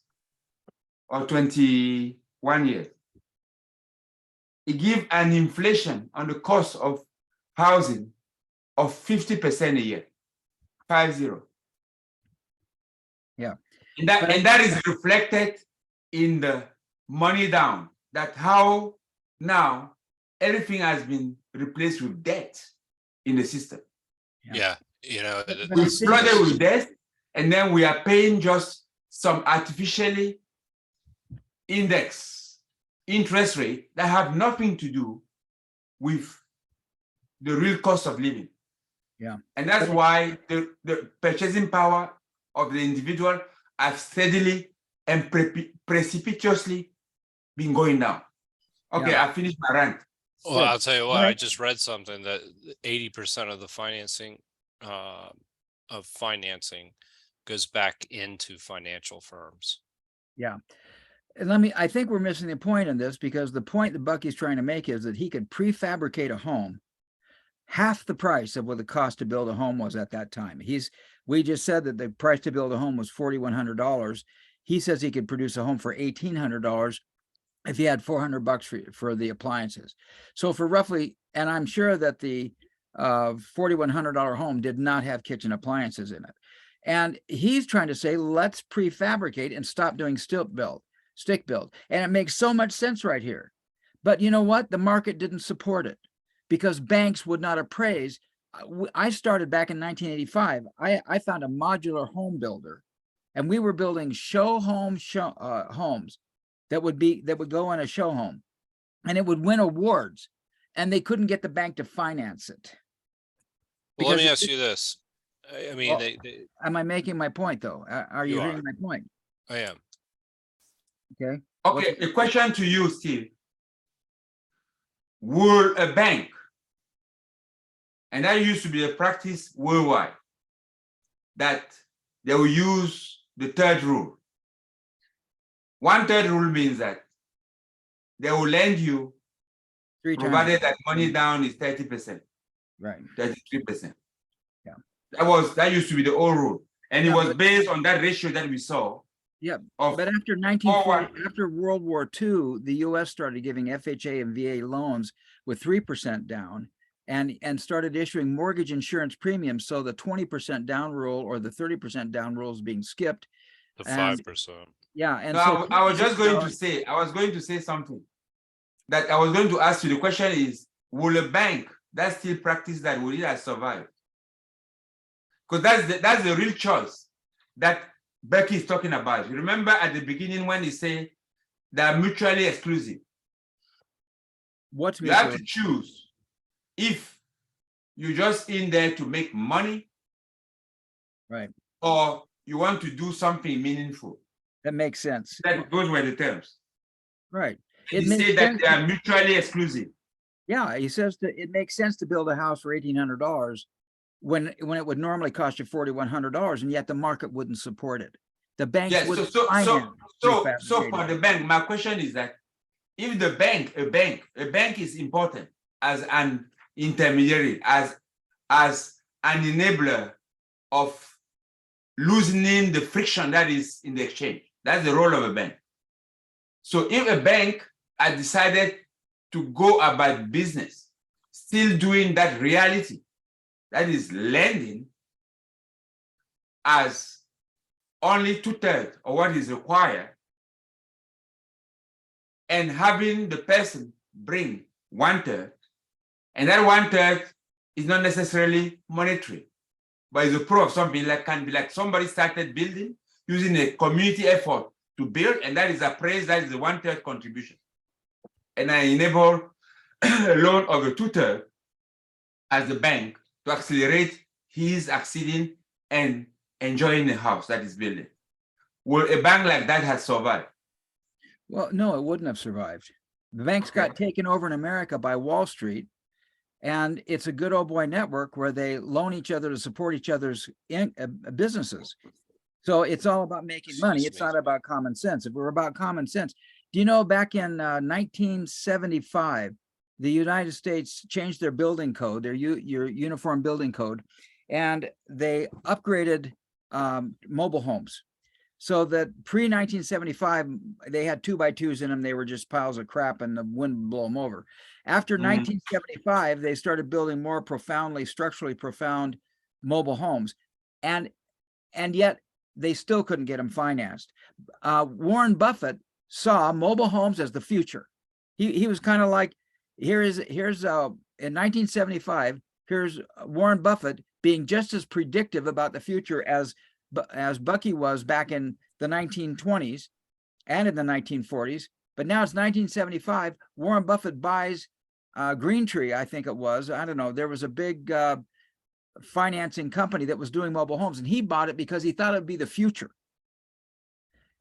or 21 years. It gives an inflation on the cost of housing of 50% a year, 50. Yeah. And that is reflected in the money down, that how now everything has been replaced with debt in the system. Yeah. You know, But We I think- flooded with debt, and then we are paying just some artificially indexed interest rate that have nothing to do with the real cost of living. Yeah. And that's But why the purchasing power of the individual has steadily and precipitously been going down. Okay, Yeah. I finished my rant. well, Good. I'll tell you But what, I- I just read something that 80% of the financing goes back into financial firms. Yeah. And I think we're missing the point in this, because the point that Bucky's trying to make is that he could prefabricate a home half the price of what the cost to build a home was at that time. We just said that the price to build a home was $4,100. He says he could produce a home for $1,800 if he had $400 for the appliances. So for roughly, and I'm sure that the $4,100 home did not have kitchen appliances in it. And he's trying to say, let's prefabricate and stop doing stick build. And it makes so much sense right here. But you know what? The market didn't support it because banks would not appraise. I started back in 1985. I found a modular home builder, and we were building homes that would go in a show home, and it would win awards, and they couldn't get the bank to finance it. Well, let Because me it- ask you this. I mean, Well, they Am I making my point though? Are you You hearing are. my point? I am. Okay. Okay, a question to you, Steve. Will a bank, and that used to be a practice worldwide, that they will use the third rule. 1/3 rule means that they will lend you, 3 times. provided that money down is 30%, Right. 33%. Yeah. That used to be the old rule. And it Yeah, was but- based on that ratio that we saw. Yeah, Of but after 1940, after World War II, the U.S. started giving FHA and VA loans with 3% down, and started issuing mortgage insurance premiums. So the 20% down rule or the 30% down rule is being skipped. The And- 5%. Yeah, and No, so I was just going to say, something. That I was going to ask you. The question is, will a bank that still practice that, will it have survived? Because that's the real choice that Bucky is talking about. You remember at the beginning when he said they're mutually exclusive. what's You have mutual? to choose if you're just in there to make money, Right. or you want to do something meaningful. That makes sense. Those were the terms. Right. He It makes said that sense. they are mutually exclusive. Yeah, he says that it makes sense to build a house for $1,800 when it would normally cost you $4,100, and yet the market wouldn't support it. The banks Yes, would so finance for prefabricated. the bank, my question is that if a bank is important as an intermediary, as an enabler of loosening the friction that is in the exchange. That's the role of a bank. So if a bank had decided to go about business, still doing that reality, that is lending as only 2/3 of what is required, and having the person bring 1/3, and that 1/3 is not necessarily monetary, but it's a proof of something that can be like somebody started building using a community effort to build, and that is appraised, that is the 1/3 contribution. And I enable a loan of a 2/3 as the bank to accelerate his acceding and enjoying the house that is building. will a bank like that have survived? Well, no, it wouldn't have survived. The banks got taken over in America by Wall Street, and it's a good old boy network where they loan each other to support each other's businesses. So it's all about making money. Excuse It's me. not about common sense. If we're about common sense, do you know back in 1975, the United States changed their building code, their your uniform building code, and they upgraded mobile homes. So that pre-1975, they had 2x2s in them. They were just piles of crap and the wind would blow them over. After 1975, they started building more profoundly, structurally profound mobile homes. And yet they still couldn't get them financed. Warren Buffett saw mobile homes as the future. He was kind of like, here's in 1975, here's Warren Buffett being just as predictive about the future as Bucky was back in the 1920s and in the 1940s. But now it's 1975. Warren Buffett buys Green Tree, I think it was. I don't know. There was a big financing company that was doing mobile homes, and he bought it because he thought it would be the future.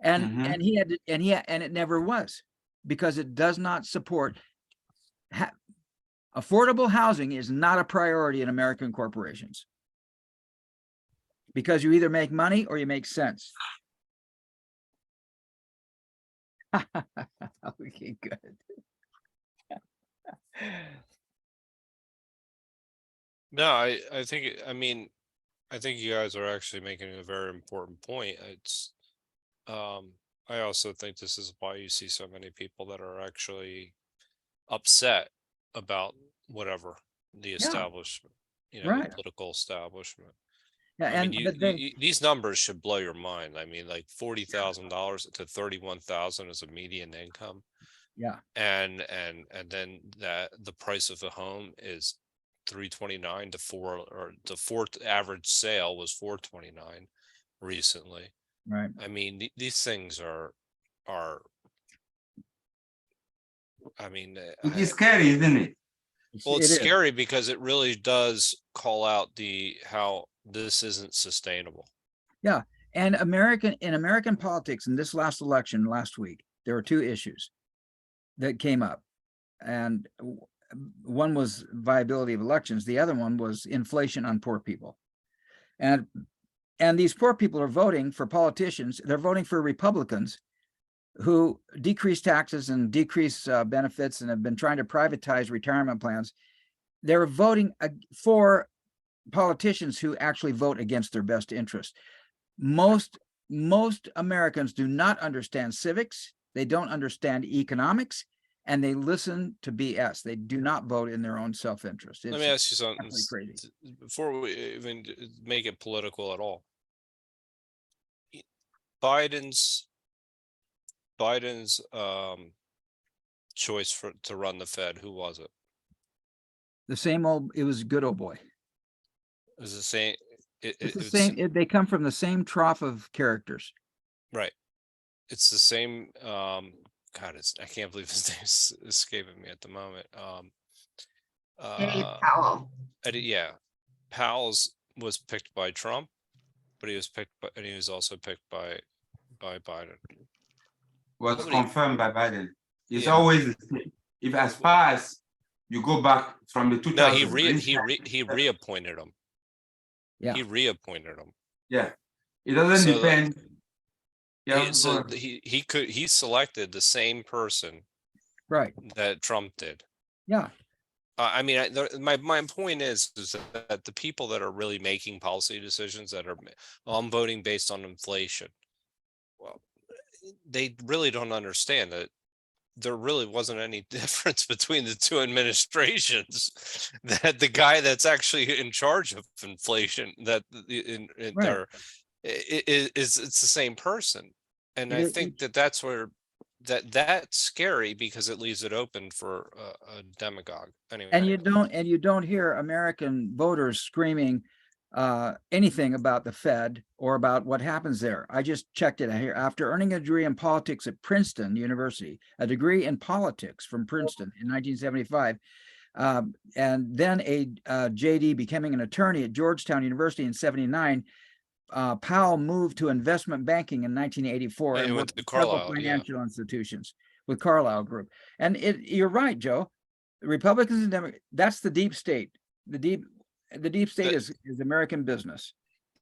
And it never was, because it does not support affordable housing is not a priority in American corporations, because you either make money or you make sense. Okay, good. No, I think, I mean, I think you guys are actually making a very important point. It's, I also think this is why you see so many people that are actually upset about whatever the establishment, you know, Right. the political establishment. Yeah, I mean, and these numbers should blow your mind. I mean, like $40,000 to 31,000 is a median income, yeah, and then that the price of a home is 329 to 4, or the fourth average sale was 429 recently. right. I mean, these things are, I mean, It is scary, isn't it? well, it's It is. scary because it really does call out how this isn't sustainable. Yeah, and in American politics, in this last election last week, there were two issues that came up, and one was viability of elections. The other one was inflation on poor people, and these poor people are voting for politicians. They're voting for Republicans who decrease taxes and decrease benefits, and have been trying to privatize retirement plans. They're voting for politicians who actually vote against their best interest. Most Americans do not understand civics. They don't understand economics, and they listen to BS. They do not vote in their own self-interest. Let me ask you something absolutely crazy. before we even make it political at all. Biden's choice to run the Fed, who was it? The same old, it was good old boy. It was the same. It's the same. They come from the same trough of characters. Right. It's the same. God, I can't believe his name's escaping me at the moment. Powell. Yeah, Powell's was picked by Trump, but he was also picked by Biden. Was confirmed by Biden. It's Yeah. always the same. If as far as you go back from the 2000s. No, he reappointed him. Yeah. He reappointed him. Yeah, it doesn't So, depend. Yeah, So go ahead. he selected the same person Right. that Trump did. Yeah. I mean, my point is that the people that are really making policy decisions that are, I'm voting based on inflation. Well, they really don't understand that there really wasn't any difference between the two administrations. That the guy that's actually in charge of inflation, that Right. it's the same person, and I think that's where that's scary, because it leaves it open for a demagogue. Anyway, And you don't hear American voters screaming anything about the Fed or about what happens there. I just checked it here. After earning a degree in politics at Princeton University, a degree in politics from Princeton in 1975, and then a JD becoming an attorney at Georgetown University in 79, Powell moved to investment banking in 1984 Yeah, and with worked the with several Carlyle, yeah. financial institutions with Carlyle Group. And you're right, Joe. The Republicans and Democrats, that's the deep state. The deep state That- is American business.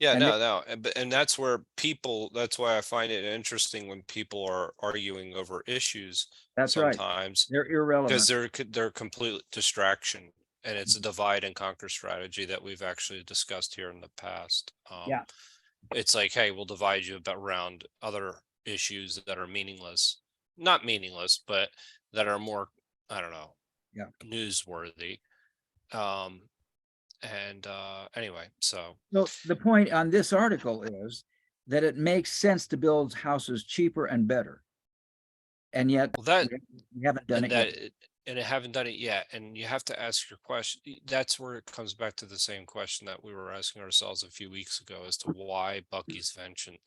Yeah, And no, and that's where people. That's why I find it interesting when people are arguing over issues That's right. sometimes, They're irrelevant. because they're complete distraction, and it's a divide and conquer strategy that we've actually discussed here in the past. Yeah. It's like, hey, we'll divide you around other issues that are meaningless, not meaningless, but that are more, I don't know, Yeah. newsworthy. And anyway, so So the point on this article is that it makes sense to build houses cheaper and better. And yet well, that we haven't done and it yet. and it haven't done it yet, and you have to ask your question. That's where it comes back to the same question that we were asking ourselves a few weeks ago as to why Bucky's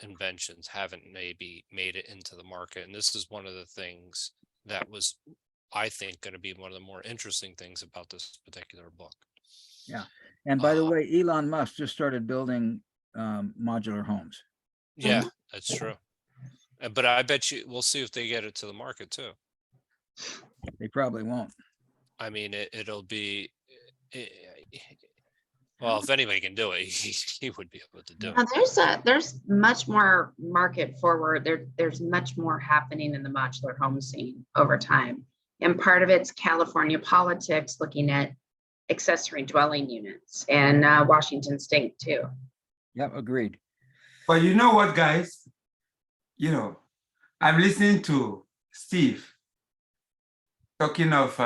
inventions haven't maybe made it into the market. And this is one of the things that was, I think, going to be one of the more interesting things about this particular book. Yeah. And by the way, Elon Musk just started building modular homes. Yeah, that's true. But I bet you we'll see if they get it to the market too. They probably won't. I mean, it'll be, well, if anybody can do it, he would be able to do Now, it. there's much more market forward. There's much more happening in the modular home scene over time. And part of it's California politics looking at accessory dwelling units, and Washington State too. Yep, agreed. But you know what, guys? You know, I'm listening to Steve talking of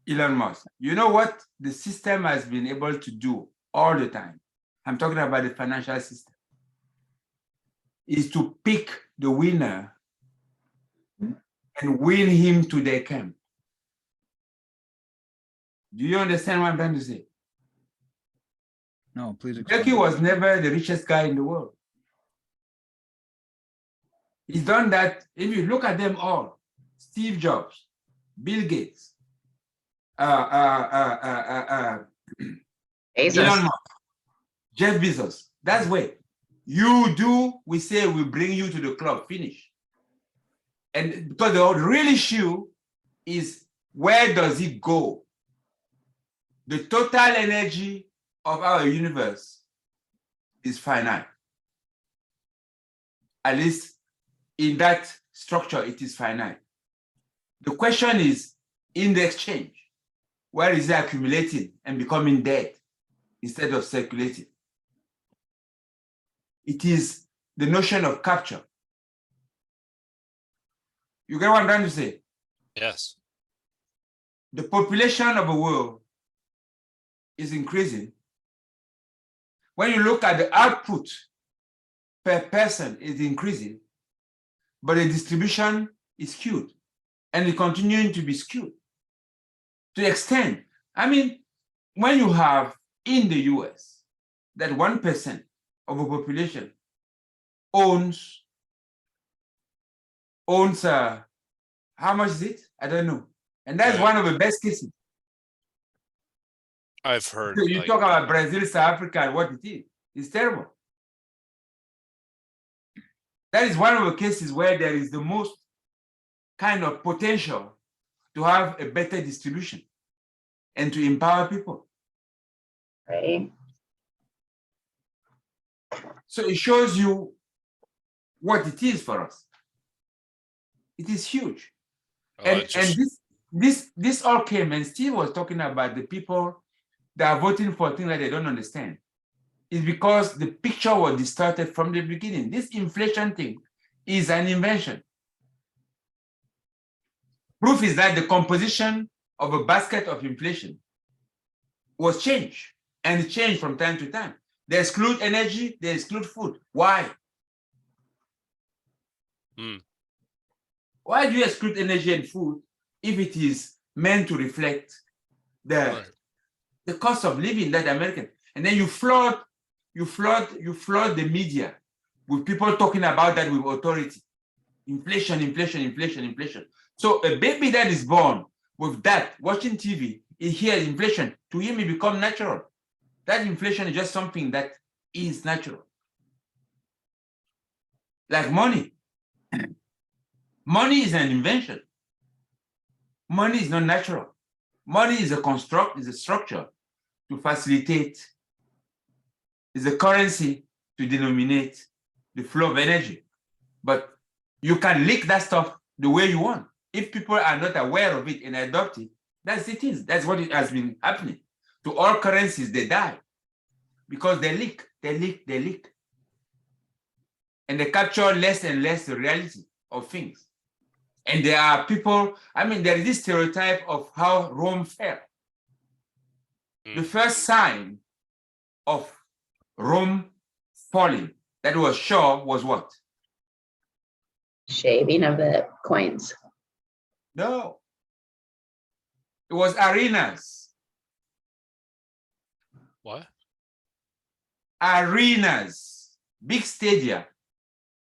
Elon Musk. You know what the system has been able to do all the time? I'm talking about the financial system. Is to pick the winner and win him to their camp. Do you understand what I'm trying to say? No, please explain. Bucky was never the richest guy in the world. He's done that. If you look at them all, Steve Jobs, Bill Gates, Elon Bezos. Musk, Jeff Bezos. That's way. You do, we say we bring you to the club, finish. And because the real issue is where does it go? The total energy of our universe is finite. At least in that structure, it is finite. The question is, in the exchange, where is it accumulating and becoming dead instead of circulating? It is the notion of capture. You get what I'm trying to say? Yes. The population of the world is increasing. When you look at the output per person is increasing, but the distribution is skewed, and it's continuing to be skewed. To the extent, I mean, when you have in the US that 1% of the population owns how much is it? I don't know. And that's one of the best cases. I've heard. So you talk about Brazil, South Africa, and what it is. It's terrible. That is one of the cases where there is the most kind of potential to have a better distribution and to empower people. Right. So it shows you what it is for us. It is huge. And this all came, and Steve was talking about the people that are voting for things that they don't understand. It's because the picture was distorted from the beginning. This inflation thing is an invention. Proof is that the composition of a basket of inflation was changed, and it changed from time to time. They exclude energy, they exclude food. Why? Why do you exclude energy and food if it is meant to reflect the cost of living that American? And then you flood the media with people talking about that with authority. Inflation, inflation, inflation, inflation. So a baby that is born with that, watching TV, he hears inflation. To him, it becomes natural. That inflation is just something that is natural. like money. Money is an invention. Money is not natural. Money is a construct, is a structure to facilitate, is a currency to denominate the flow of energy. But you can leak that stuff the way you want. If people are not aware of it and adopt it, that's it is. That's what it has been happening. To all currencies, they die because they leak, they leak, they leak. And they capture less and less the reality of things. And there are people, I mean, there is this stereotype of how Rome fell. The first sign of Rome falling that was sure was what? Shaving of the coins. No. It was arenas. What? Arenas, big stadia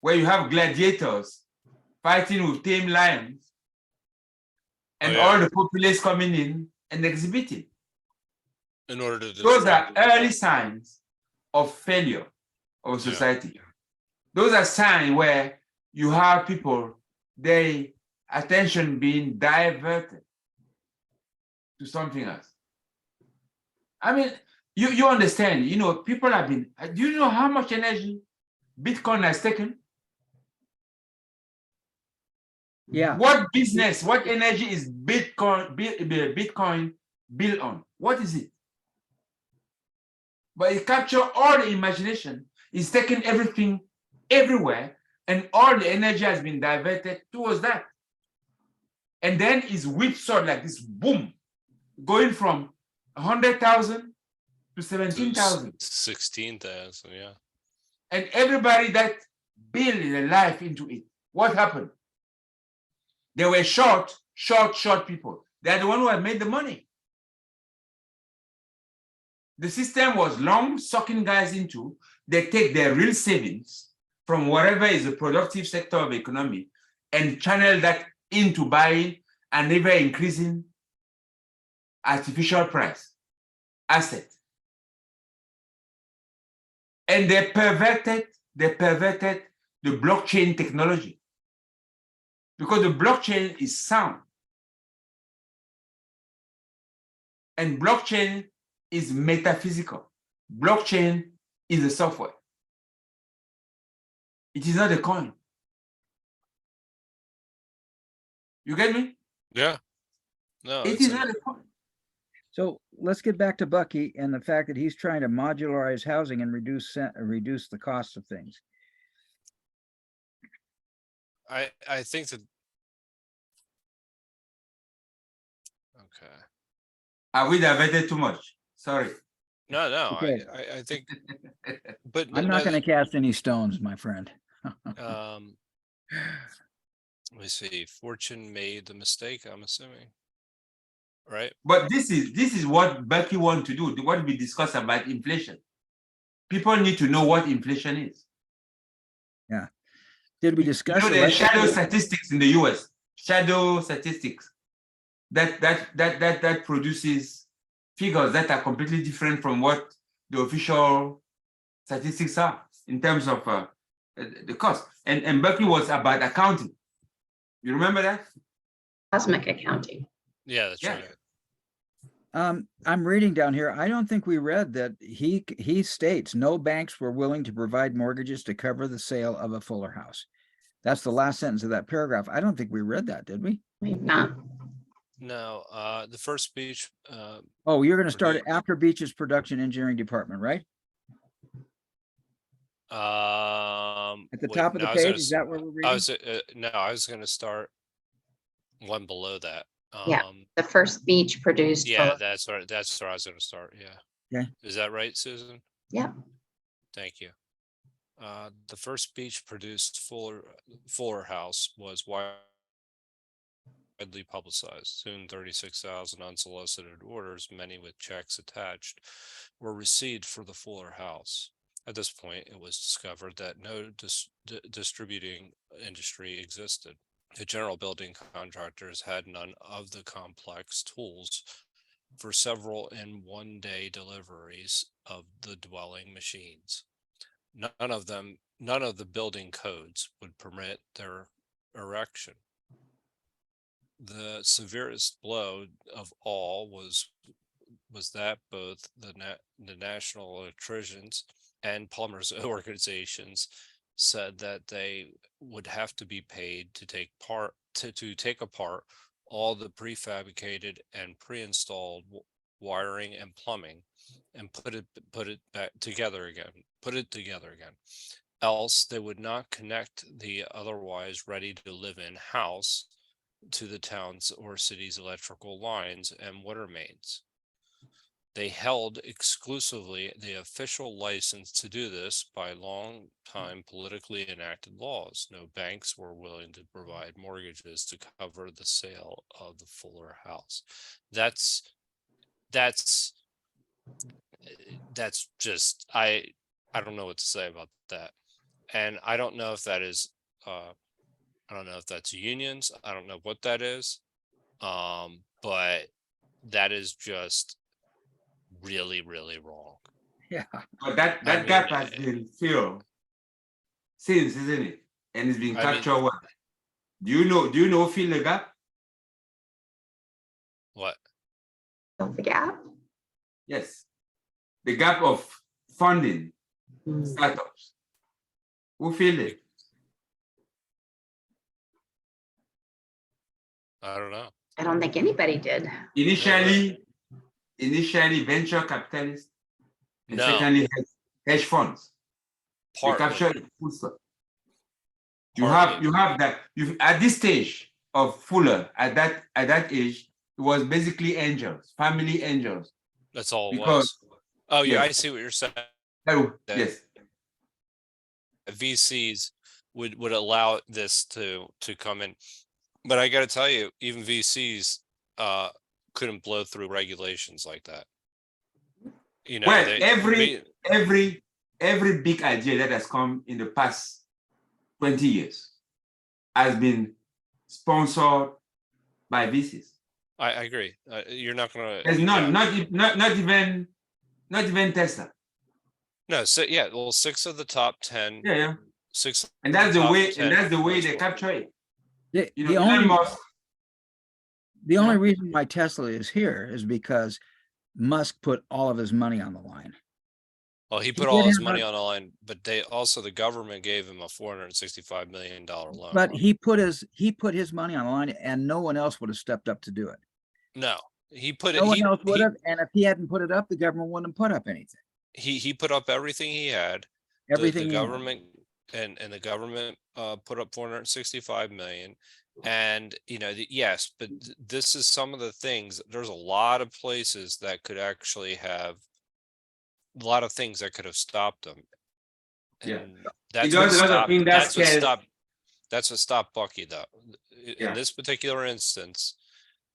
where you have gladiators fighting with tame lions and yeah. all the populace coming in and exhibiting. In order to Those are describe it. early signs of failure of a society. Those are signs where you have people, their attention being diverted to something else. I mean, you understand, you know, people have been, do you know how much energy Bitcoin has taken? Yeah. What business, what energy is Bitcoin built on? What is it? But it captures all the imagination. It's taken everything everywhere, and all the energy has been diverted towards that. And then it's whipsawed like this, boom, going from 100,000 to 17,000. 16,000, yeah. And everybody that built their life into it, what happened? They were short people. They're the one who had made the money. The system was long sucking guys into, they take their real savings from whatever is the productive sector of economy and channel that into buying an ever increasing artificial price asset. And they perverted the blockchain technology because the blockchain is sound. And blockchain is metaphysical. Blockchain is a software. It is not a coin. You get me? Yeah. No, It is not a coin. So let's get back to Bucky and the fact that he's trying to modularize housing and reduce the cost of things. I think that. Okay. Are we diverted too much? Sorry. No, Okay. I think, but I'm not going to cast any stones, my friend. let me see. Fortune made the mistake, I'm assuming. Right? But this is what Bucky wants to do. What we discuss about inflation. People need to know what inflation is. Yeah. Did we discuss? You know, there's shadow statistics in the US. Shadow statistics that produces figures that are completely different from what the official statistics are in terms of the cost. And Bucky was about accounting. You remember that? Cosmic accounting. Yeah, that's right. I'm reading down here. I don't think we read that he states no banks were willing to provide mortgages to cover the sale of a Fuller house. That's the last sentence of that paragraph. I don't think we read that, did we? We've not. No, the first speech. Oh, you're going to start it after Beach's production engineering department, right? At the top of the page, is that where we're reading? I was going to start one below that. Yeah. The first speech produced. Yeah, Fuller. that's where I was going to start. Yeah. Yeah. Is that right, Susan? Yeah. Thank you. The first speech produced Fuller House was widely publicized. Soon 36,000 unsolicited orders, many with checks attached, were received for the Fuller House. At this point, it was discovered that no distributing industry existed. The general building contractors had none of the complex tools for several in one-day deliveries of the dwelling machines. None of them none of the building codes would permit their erection. The severest blow of all was that both the national electricians and plumbers organizations said that they would have to be paid to take apart all the prefabricated and pre-installed wiring and plumbing and put it back together again, else they would not connect the otherwise ready to live in house to the town's or city's electrical lines and water mains. They held exclusively the official license to do this by long-time politically enacted laws. No banks were willing to provide mortgages to cover the sale of the Fuller house. That's just, I don't know what to say about that. And I don't know if that is, I don't know if that's unions. I don't know what that is. But that is just really, really wrong. Yeah. But that I mean, gap has been filled since, isn't it? And it's been I mean- captured. What? Do you know fill the gap? What? Fill the gap. Yes. The gap of funding Hmm. startups. Who filled it? I don't know. I don't think anybody did. Initially venture capitalists, and No, secondly hedge funds. They partly. capture it. Full stop. You Partly. have that. You at this stage of Fuller, at that age, it was basically angels, family angels. That's all it Because- was. Oh, yeah, I yes. see what you're saying. Oh, That- yes. VCs would allow this to come in, but I got to tell you, even VCs couldn't blow through regulations like that. You know, Well, they- every big idea that has come in the past 20 years has been sponsored by VCs. I agree. You're not gonna. There's not even Tesla. No, so yeah, well, 6 of the top 10. Yeah. 6. And that's the top way. 10 And that's the way most they well. capture it. The, You the know, only Elon Musk. the only Yeah. reason why Tesla is here is because Musk put all of his money on the line. Well, he He put did all his have money a- on the line, but the government gave him a $465 million loan. But he put his money on the line, and no one else would have stepped up to do it. No, he put it. No one else would have, and if he hadn't put it up, the government wouldn't have put up anything. He put up everything he had. Everything. The he had. government and the government put up 465 million. And yes, but this is some of the things. There's a lot of places that could actually have a lot of things that could have stopped them. Yeah. And that's does what a lot of stopped. things that That's what scares- stopped. That's what stopped Bucky, though. Yeah. In this particular instance,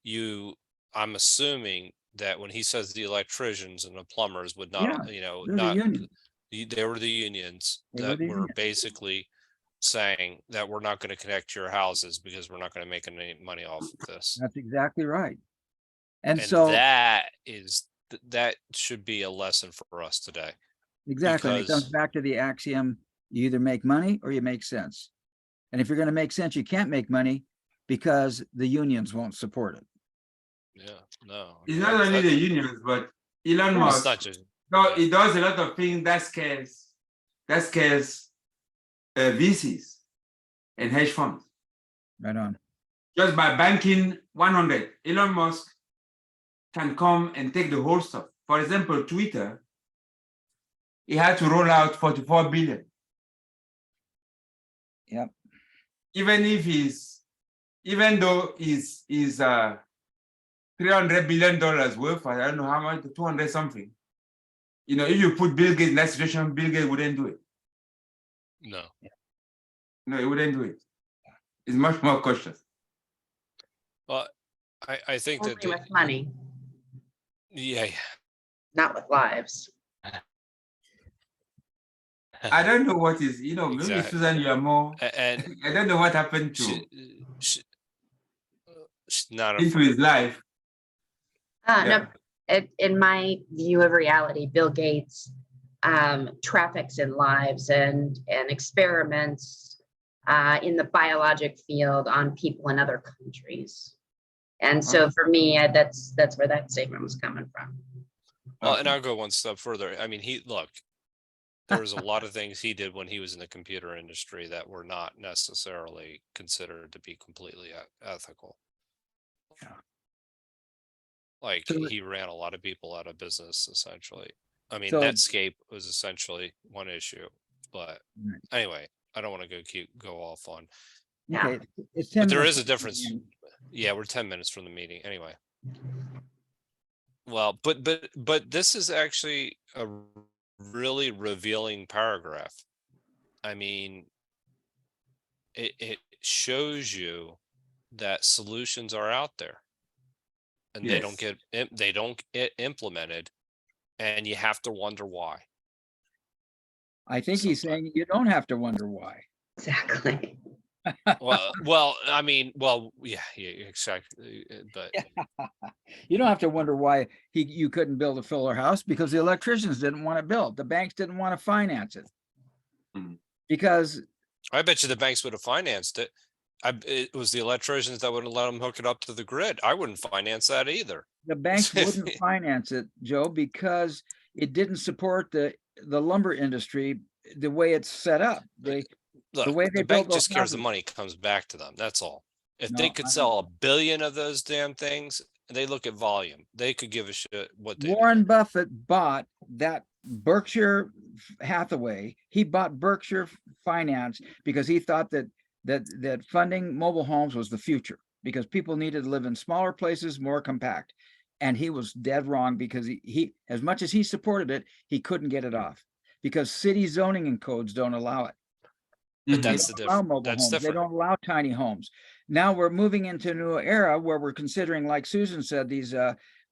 I'm assuming that when he says the electricians and the plumbers would not, they're the not, union. they were the unions They were that the were unions. basically saying that we're not going to connect your houses because we're not going to make any money off of this. That's exactly right. And And so that should be a lesson for us today. exactly, and it comes because- back to the axiom: you either make money or you make sense. And if you're going to make sense, you can't make money because the unions won't support it. Yeah, no. It's not only the unions, but Elon It's Musk. not just. No, he does a lot of things that scares VCs and hedge funds. Right on. Just by banking 100, Elon Musk can come and take the whole stuff. For example, Twitter, he had to roll out 44 billion. Yep. Even though he's $300 billion worth, I don't know how much, 200 something. If you put Bill Gates in that situation, Bill Gates wouldn't do it. No. No, he wouldn't do it. He's much more cautious. Well, I think Only that. with money, Yeah. not with lives. I don't know what is, maybe Exactly. Susan, you are more. And I don't know what happened to she's not into his life. No, in my view of reality, Bill Gates traffics in lives and experiments in the biologic field on people in other countries. And so for me, that's where that statement was coming from. Well, and I'll go one step further. I mean, there was a lot of things he did when he was in the computer industry that were not necessarily considered to be completely ethical. Yeah. Like So- he ran a lot of people out of business, essentially. I mean, So- Netscape was essentially one issue, but Right. anyway, I don't want to go off on. Yeah. Okay, it's 10 But there minutes is a before the difference. end. Yeah, we're 10 minutes from the meeting anyway. Well, but this is actually a really revealing paragraph. I mean, it shows you that solutions are out there and they don't get implemented, and you have to wonder why. I think he's Sometimes. saying you don't have to wonder why. Exactly. Well, I mean, yeah, exactly. But You don't have to wonder why you couldn't build a filler house, because the electricians didn't want it built. The banks didn't want to finance it. Mhm. Because I bet you the banks would have financed it. It was the electricians that wouldn't let them hook it up to the grid. I wouldn't finance that either. the banks wouldn't finance it, Joe, because it didn't support the lumber industry the way it's set up. Look, way they the build bank those just cares the houses. money comes back to them. That's all. If No, they could I sell 1 billion of those damn things, they look at volume. They could give a shit what they do. Warren Buffett bought that Berkshire Hathaway. He bought Berkshire Finance because he thought that funding mobile homes was the future, because people needed to live in smaller places, more compact. And he was dead wrong, because he as much as he supported it, he couldn't get it off because city zoning and codes don't allow it. But Mhm. that's the They don't allow difference. mobile That's homes. They different. don't allow tiny homes. Now we're moving into a new era where we're considering, like Susan said, these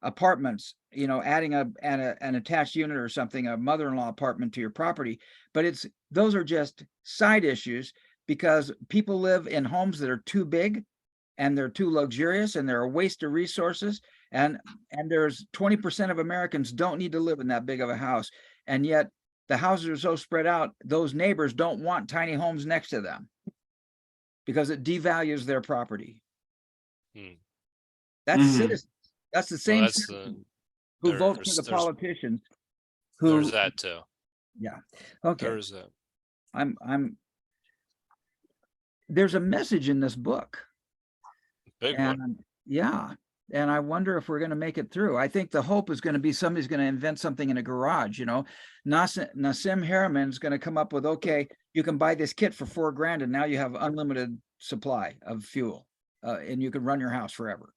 apartments, adding an attached unit or something, a mother-in-law apartment to your property. But those are just side issues, because people live in homes that are too big and they're too luxurious and they're a waste of resources. And there's 20% of Americans don't need to live in that big of a house. And yet the houses are so spread out, those neighbors don't want tiny homes next to them because it devalues their property. Hmm. That's Mhm. citizens. That's the Well, same that's citizens who vote for there's the politicians there's who, that too. yeah. Okay. There's that. There's a message in this book. Big one. And yeah. And I wonder if we're going to make it through. I think the hope is going to be somebody's going to invent something in a garage. Nassim Harriman's going to come up with, okay, you can buy this kit for $4,000 and now you have unlimited supply of fuel, and you can run your house forever.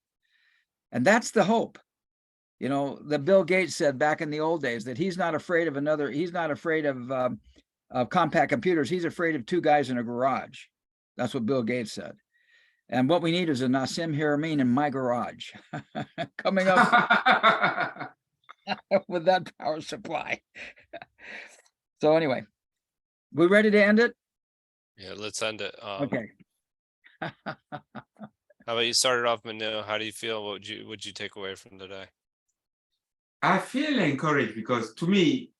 And that's the hope. That Bill Gates said back in the old days, that he's not afraid of compact computers. He's afraid of two guys in a garage. That's what Bill Gates said. And what we need is a Nassim Haramein in my garage coming up with that power supply. So anyway, we ready to end it? Yeah, let's end it. Okay. How about you started off, Manu? How do you feel? What would you take away from today? I feel encouraged because, to me,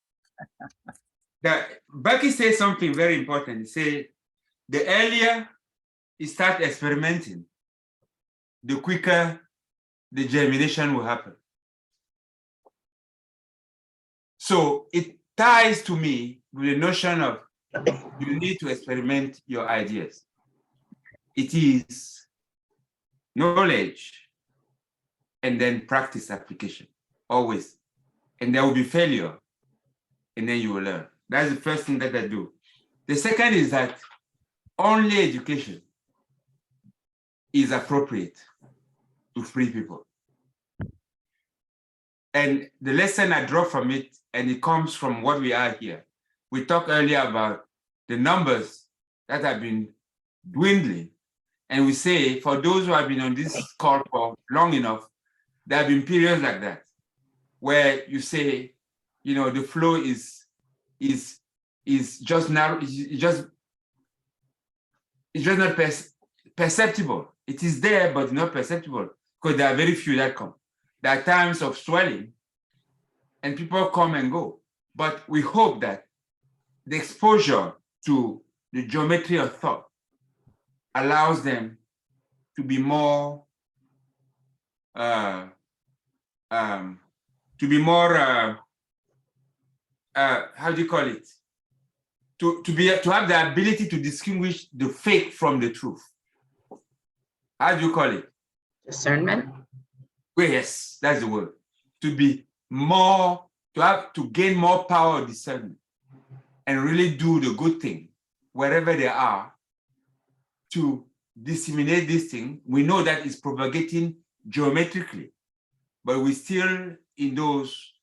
that Bucky said something very important. He said, the earlier you start experimenting, the quicker the germination will happen. So it ties to me with the notion of you need to experiment your ideas. It is knowledge and then practice application, always. And there will be failure, and then you will learn. That's the first thing that I do. The second is that only education is appropriate to free people. And the lesson I draw from it, and it comes from what we are here. We talked earlier about the numbers that have been dwindling. And we say, for those who have been on this call for long enough, there have been periods like that, where you say, the flow is just now, it's just not perceptible. It is there, but not perceptible, because there are very few that come. There are times of swelling, and people come and go. But we hope that the exposure to the geometry of thought allows them to be more how do you call it? To have the ability to distinguish the fake from the truth. How do you call it? Discernment. Well, yes, that's the word. To gain more power of discernment and really do the good thing wherever they are to disseminate this thing. We know that it's propagating geometrically, but we're still in those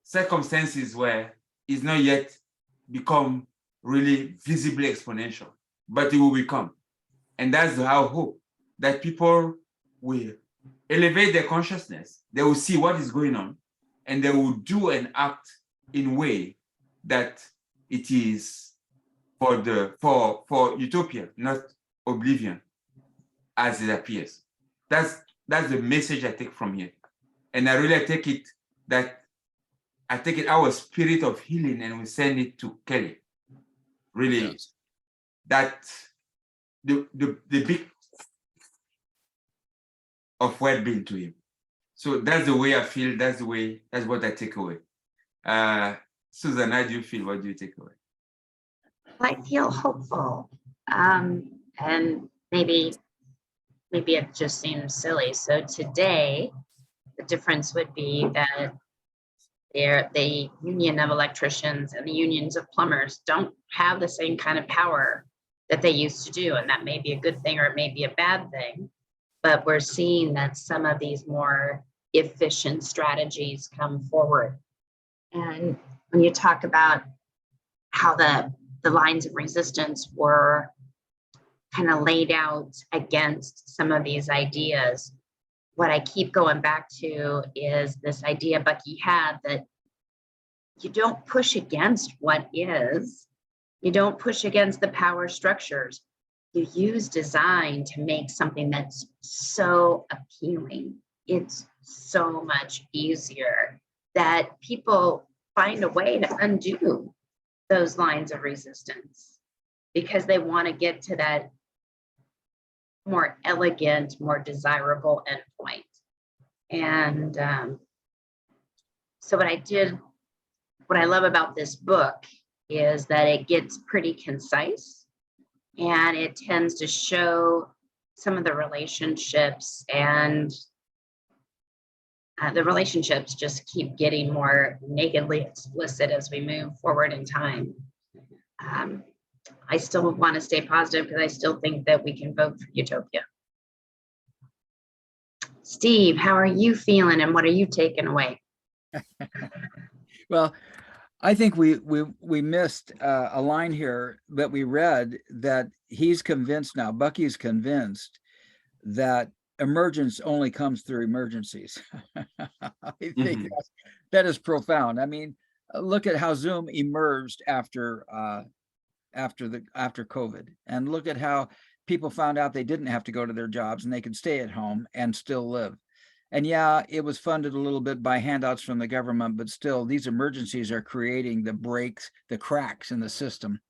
circumstances where it's not yet become really visibly exponential, but it will become. And that's our hope, that people will elevate their consciousness. They will see what is going on, and they will do and act in a way that it is for utopia, not oblivion, as it appears. That's the message I take from here. And I really take it our spirit of healing, and we send it to Kelly. Really, Yes. that the big of well-being to him. So that's the way I feel. That's what I take away. Susan, how do you feel? What do you take away? I feel hopeful. And maybe it just seems silly. So today, the difference would be that the union of electricians and the unions of plumbers don't have the same kind of power that they used to do. And that may be a good thing or it may be a bad thing. But we're seeing that some of these more efficient strategies come forward. And when you talk about how the lines of resistance were kind of laid out against some of these ideas, what I keep going back to is this idea Bucky had that you don't push against what is, you don't push against the power structures. You use design to make something that's so appealing. It's so much easier that people find a way to undo those lines of resistance because they want to get to that more elegant, more desirable endpoint. And so what I love about this book is that it gets pretty concise and it tends to show some of the relationships, and the relationships just keep getting more nakedly explicit as we move forward in time. I still want to stay positive because I still think that we can vote for utopia. Steve, how are you feeling and what are you taking away? Well, I think we missed a line here that we read, that he's convinced now, Bucky's convinced that emergence only comes through emergencies. I think that is profound. I mean, look at how Zoom emerged after COVID, and look at how people found out they didn't have to go to their jobs and they could stay at home and still live. And yeah, it was funded a little bit by handouts from the government, but still these emergencies are creating the breaks, the cracks in the system.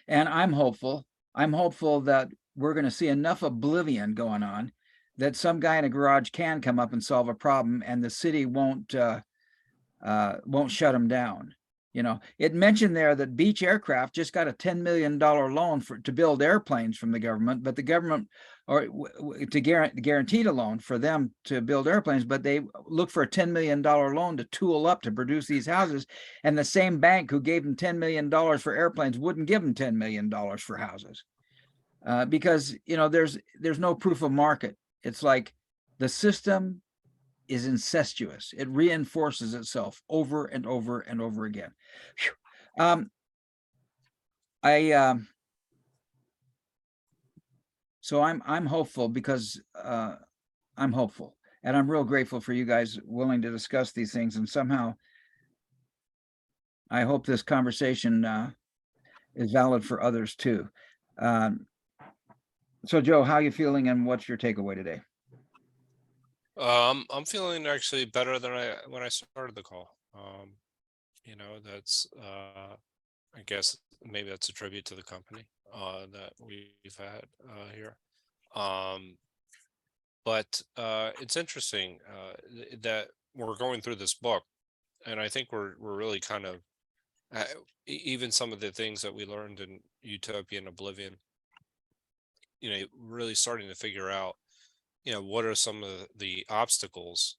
And I'm hopeful that we're going to see enough oblivion going on that some guy in a garage can come up and solve a problem, and the city won't shut them down. You know, it mentioned there that Beach Aircraft just got a $10 million loan to build airplanes from the government, but the government, or to guaranteed a loan for them to build airplanes, but they look for a $10 million loan to tool up to produce these houses. And the same bank who gave them $10 million for airplanes wouldn't give them $10 million for houses, because, you know, there's no proof of market. It's like the system is incestuous. It reinforces itself over and over and over again. So I'm hopeful because I'm hopeful, and I'm real grateful for you guys willing to discuss these things. And somehow I hope this conversation is valid for others too. So Joe, how are you feeling and what's your takeaway today? I'm feeling actually better than when I started the call. That's I guess maybe that's a tribute to the company that we've had here. But it's interesting that we're going through this book, and I think we're really kind of uh, even some of the things that we learned in Utopia and Oblivion, really starting to figure out, what are some of the obstacles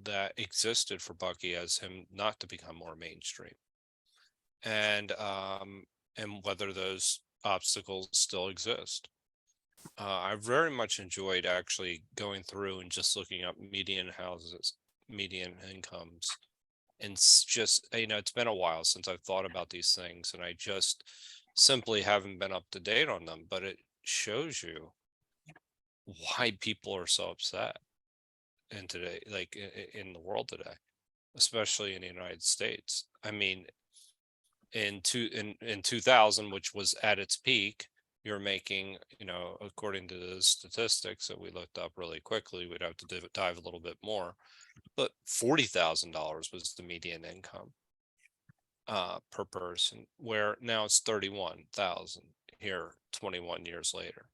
that existed for Bucky as him not to become more mainstream, and whether those obstacles still exist. I very much enjoyed actually going through and just looking up median houses, median incomes, and just, it's been a while since I've thought about these things, and I just simply haven't been up to date on them. But it shows you why people are so upset in today, like in the world today, especially in the United States. I mean, in 2000, which was at its peak, you're making, according to the statistics that we looked up really quickly, we'd have to dive a little bit more, but $40,000 was the median income per person, where now it's 31,000 here 21 years later.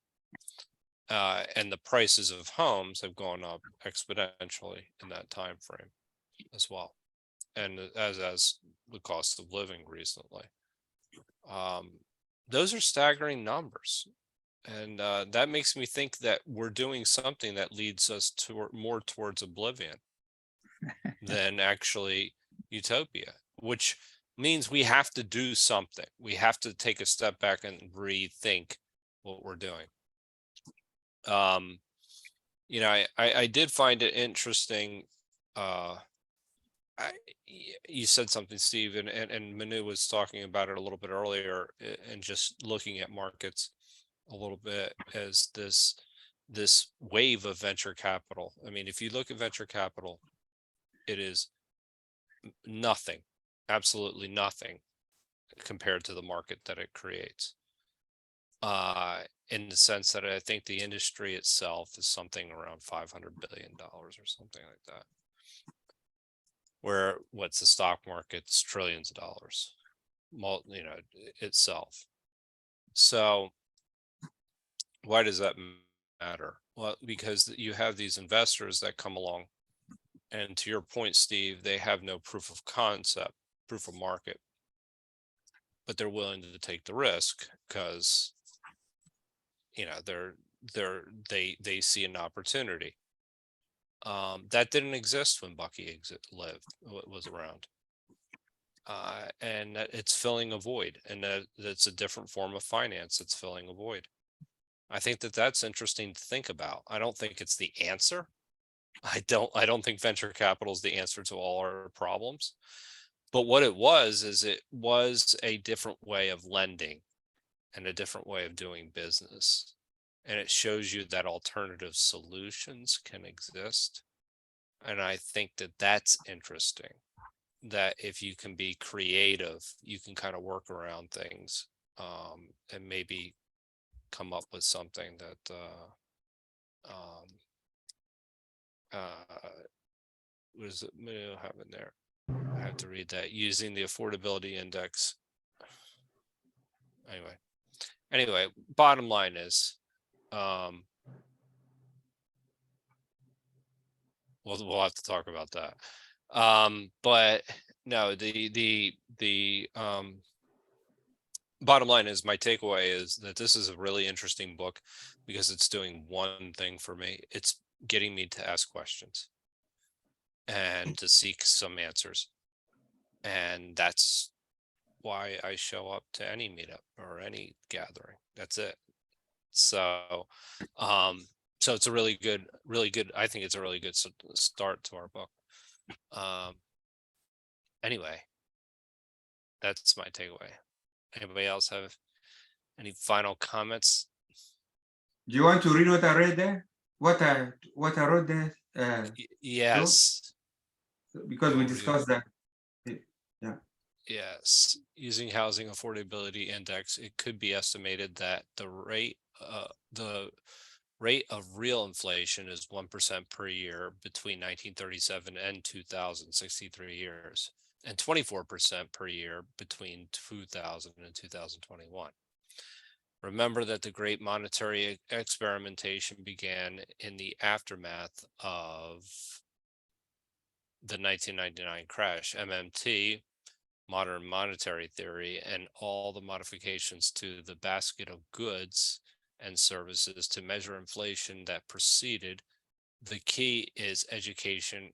And the prices of homes have gone up exponentially in that time frame as well, and as the cost of living recently. Those are staggering numbers, and that makes me think that we're doing something that leads us to more towards oblivion than actually utopia, which means we have to do something. We have to take a step back and rethink what we're doing. I did find it interesting. You said something, Steve, and Manu was talking about it a little bit earlier, and just looking at markets a little bit as this wave of venture capital. I mean, if you look at venture capital, it is nothing, absolutely nothing, compared to the market that it creates. In the sense that I think the industry itself is something around $500 billion or something like that. Where what's the stock market's trillions of dollars, itself. So why does that matter? Well, because you have these investors that come along, and to your point, Steve, they have no proof of concept, proof of market, but they're willing to take the risk because they see an opportunity. That didn't exist when Bucky was around, and that it's filling a void, and that's a different form of finance. It's filling a void. I think that's interesting to think about. I don't think it's the answer. I don't think venture capital is the answer to all our problems. But what it was is it was a different way of lending and a different way of doing business. And it shows you that alternative solutions can exist. And I think that that's interesting, that if you can be creative, you can kind of work around things, and maybe come up with something that what is it having there? I have to read that, using the affordability index. Anyway, bottom line is, we'll have to talk about that. But no, the bottom line is, my takeaway is that this is a really interesting book because it's doing one thing for me. It's getting me to ask questions and to seek some answers. And that's why I show up to any meetup or any gathering. That's it. So it's a really good, I think it's a really good start to our book. Anyway, that's my takeaway. Anybody else have any final comments? Do you want to read what I read there? What I wrote there? Yes. Because we discussed that. Yeah. Yes. Using housing affordability index, it could be estimated that the rate of real inflation is 1% per year between 1937 and 2000, 63 years. and 24% per year between 2000 and 2021. Remember that the great monetary experimentation began in the aftermath of the 1999 crash. MMT, modern monetary theory, and all the modifications to the basket of goods and services to measure inflation that preceded. The key is education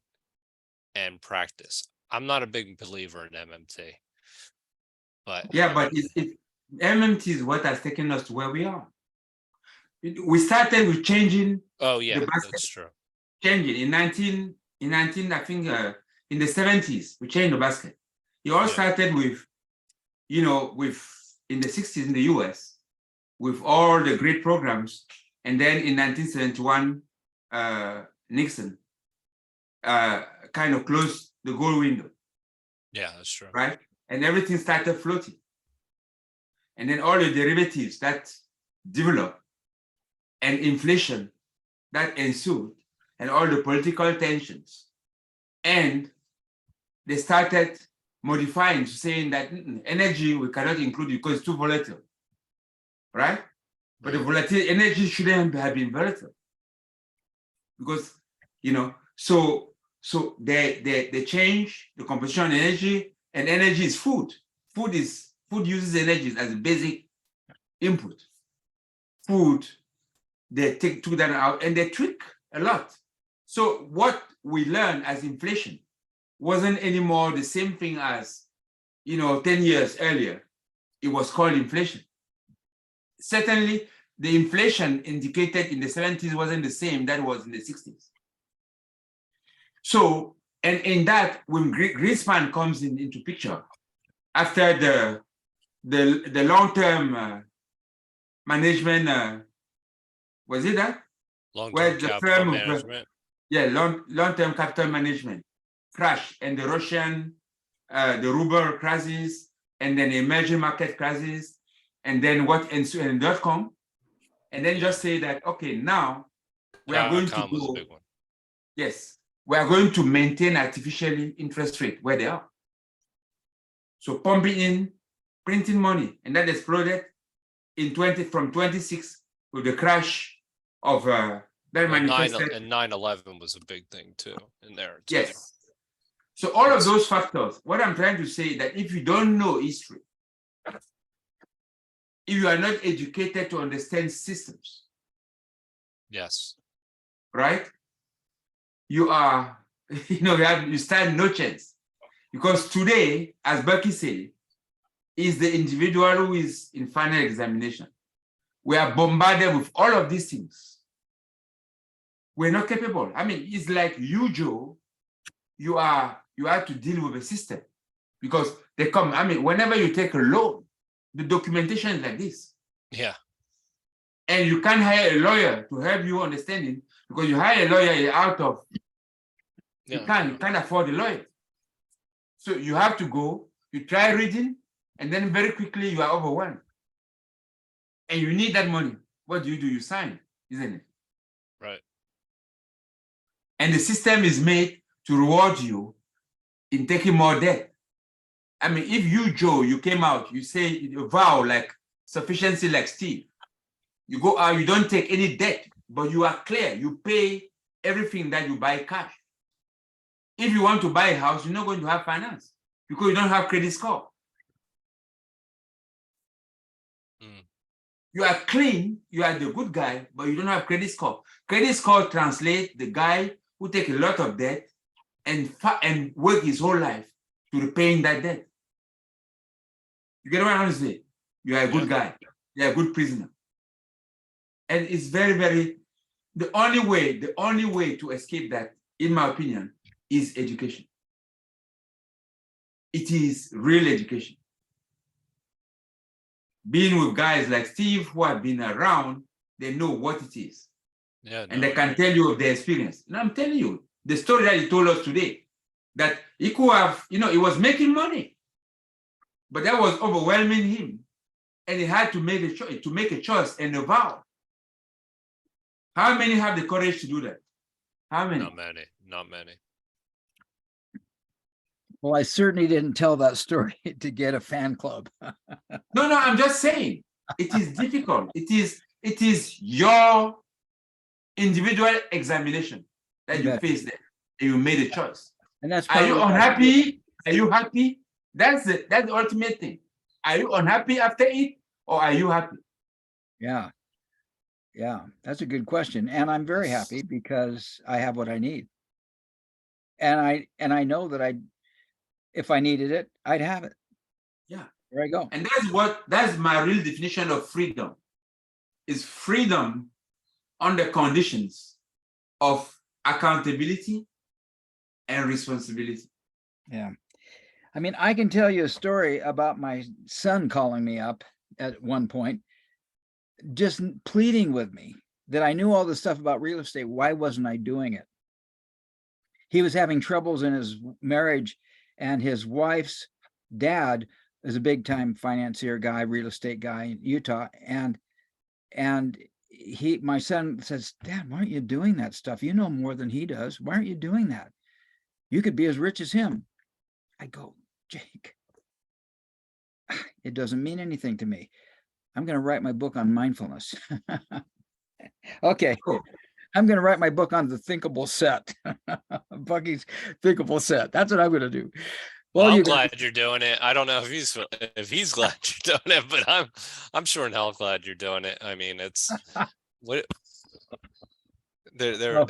and practice. I'm not a big believer in MMT, but Yeah, but MMT is what has taken us to where we are. We started with changing oh yeah, the basket, that's true. changing in 19, I think in the 70s, we changed the basket. It all Yeah. started with, in the 60s in the US, with all the great programs. And then in 1971, Nixon kind of closed the gold window, Yeah, that's true. right? And everything started floating. And then all the derivatives that developed and inflation that ensued and all the political tensions. And they started modifying to saying that energy we cannot include because it's too volatile, right? But the volatile energy shouldn't have been volatile because, so they change the composition of energy, and energy is food. Food uses energy as a basic input. Food, they took that out and they tweak a lot. So what we learned as inflation wasn't anymore the same thing as 10 years earlier. It was called inflation. Certainly, the inflation indicated in the 70s wasn't the same that was in the 60s. So, and in that, when Greenspan comes into picture, after the long-term management, was it that? Long-term capital management. Long-term capital management crash, and the Russian, the ruble crisis, and then emerging market crisis, and then what ensued in .com, and then just say that, okay, now we are going to was a go, big one. yes, we are going to maintain artificially interest rate where they are. So pumping in, printing money, and that exploded from 26 with the crash of that manifested. And 9/11 was a big thing too in there. Too. Yes. So all of those factors, what I'm trying to say is that if you don't know history, if you are not educated to understand systems, yes, right? You are, you stand no chance. Because today, as Bucky said, is the individual who is in final examination. We are bombarded with all of these things. We're not capable. I mean, it's like you, Joe, you have to deal with a system because they come. I mean, whenever you take a loan, the documentation is like this. Yeah. And you can't hire a lawyer to help you understand it because you hire a lawyer out of, you can't afford a lawyer. So you have to go, you try reading, and then very quickly you are overwhelmed. And you need that money. What do? You sign, isn't it? Right. And the system is made to reward you in taking more debt. I mean, if you, Joe, you came out, you say you vow like sufficiency like Steve, you go out, you don't take any debt, but you are clear, you pay everything that you buy cash. If you want to buy a house, you're not going to have finance because you don't have credit score. You are clean, you are the good guy, but you don't have credit score. Credit score translates the guy who take a lot of debt and work his whole life to repaying that debt. You get what I'm saying? You are a good guy. You are a good prisoner. And it's very, very, the only way to escape that, in my opinion, is education. It is real education. Being with guys like Steve who have been around, they know what it is. Yeah, and they can tell you of their experience. And I'm telling you, the story that he told us today, that he could have, he was making money, but that was overwhelming him. And he had to make a choice and a vow. How many have the courage to do that? How many? Not many. Well, I certainly didn't tell that story to get a fan club. No, no, I'm just saying it is difficult. It is your individual examination that You you bet. face there. And you made a choice. And that's Are you probably why- unhappy? Are you happy? That's the ultimate thing. Are you unhappy after it, or are you happy? Yeah. Yeah, that's a good question. And I'm very happy because I have what I need. And I know that if I needed it, I'd have it. Yeah. There I go. And that's my real definition of freedom. Is freedom under conditions of accountability and responsibility. Yeah. I mean, I can tell you a story about my son calling me up at one point, just pleading with me that I knew all this stuff about real estate. Why wasn't I doing it? He was having troubles in his marriage, and his wife's dad is a big time financier guy, real estate guy in Utah. And my son says, Dad, why aren't you doing that stuff? You know more than he does. Why aren't you doing that? You could be as rich as him. I go, Jake, it doesn't mean anything to me. I'm going to write my book on mindfulness. Okay. Cool. I'm going to write my book on the thinkable set. Bucky's thinkable set. That's what I'm going to do. Well, I'm you guys, glad you're doing it. I don't know if he's glad you're doing it, but I'm sure in hell glad you're doing it. I mean, it's what they're Oh.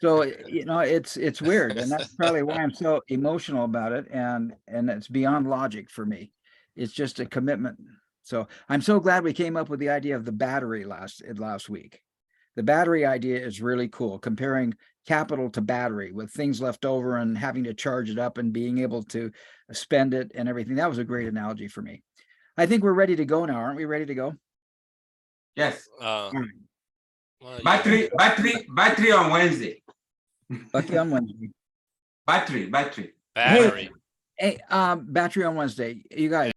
So, it's weird. And that's probably why I'm so emotional about it. And it's beyond logic for me. It's just a commitment. So I'm so glad we came up with the idea of the battery last week. The battery idea is really cool, comparing capital to battery with things left over and having to charge it up and being able to spend it and everything. That was a great analogy for me. I think we're ready to go now. Aren't we ready to go? Yes. well, Battery on Wednesday. Bucky on Wednesday. Battery. battery. Hey, battery on Wednesday. You guys.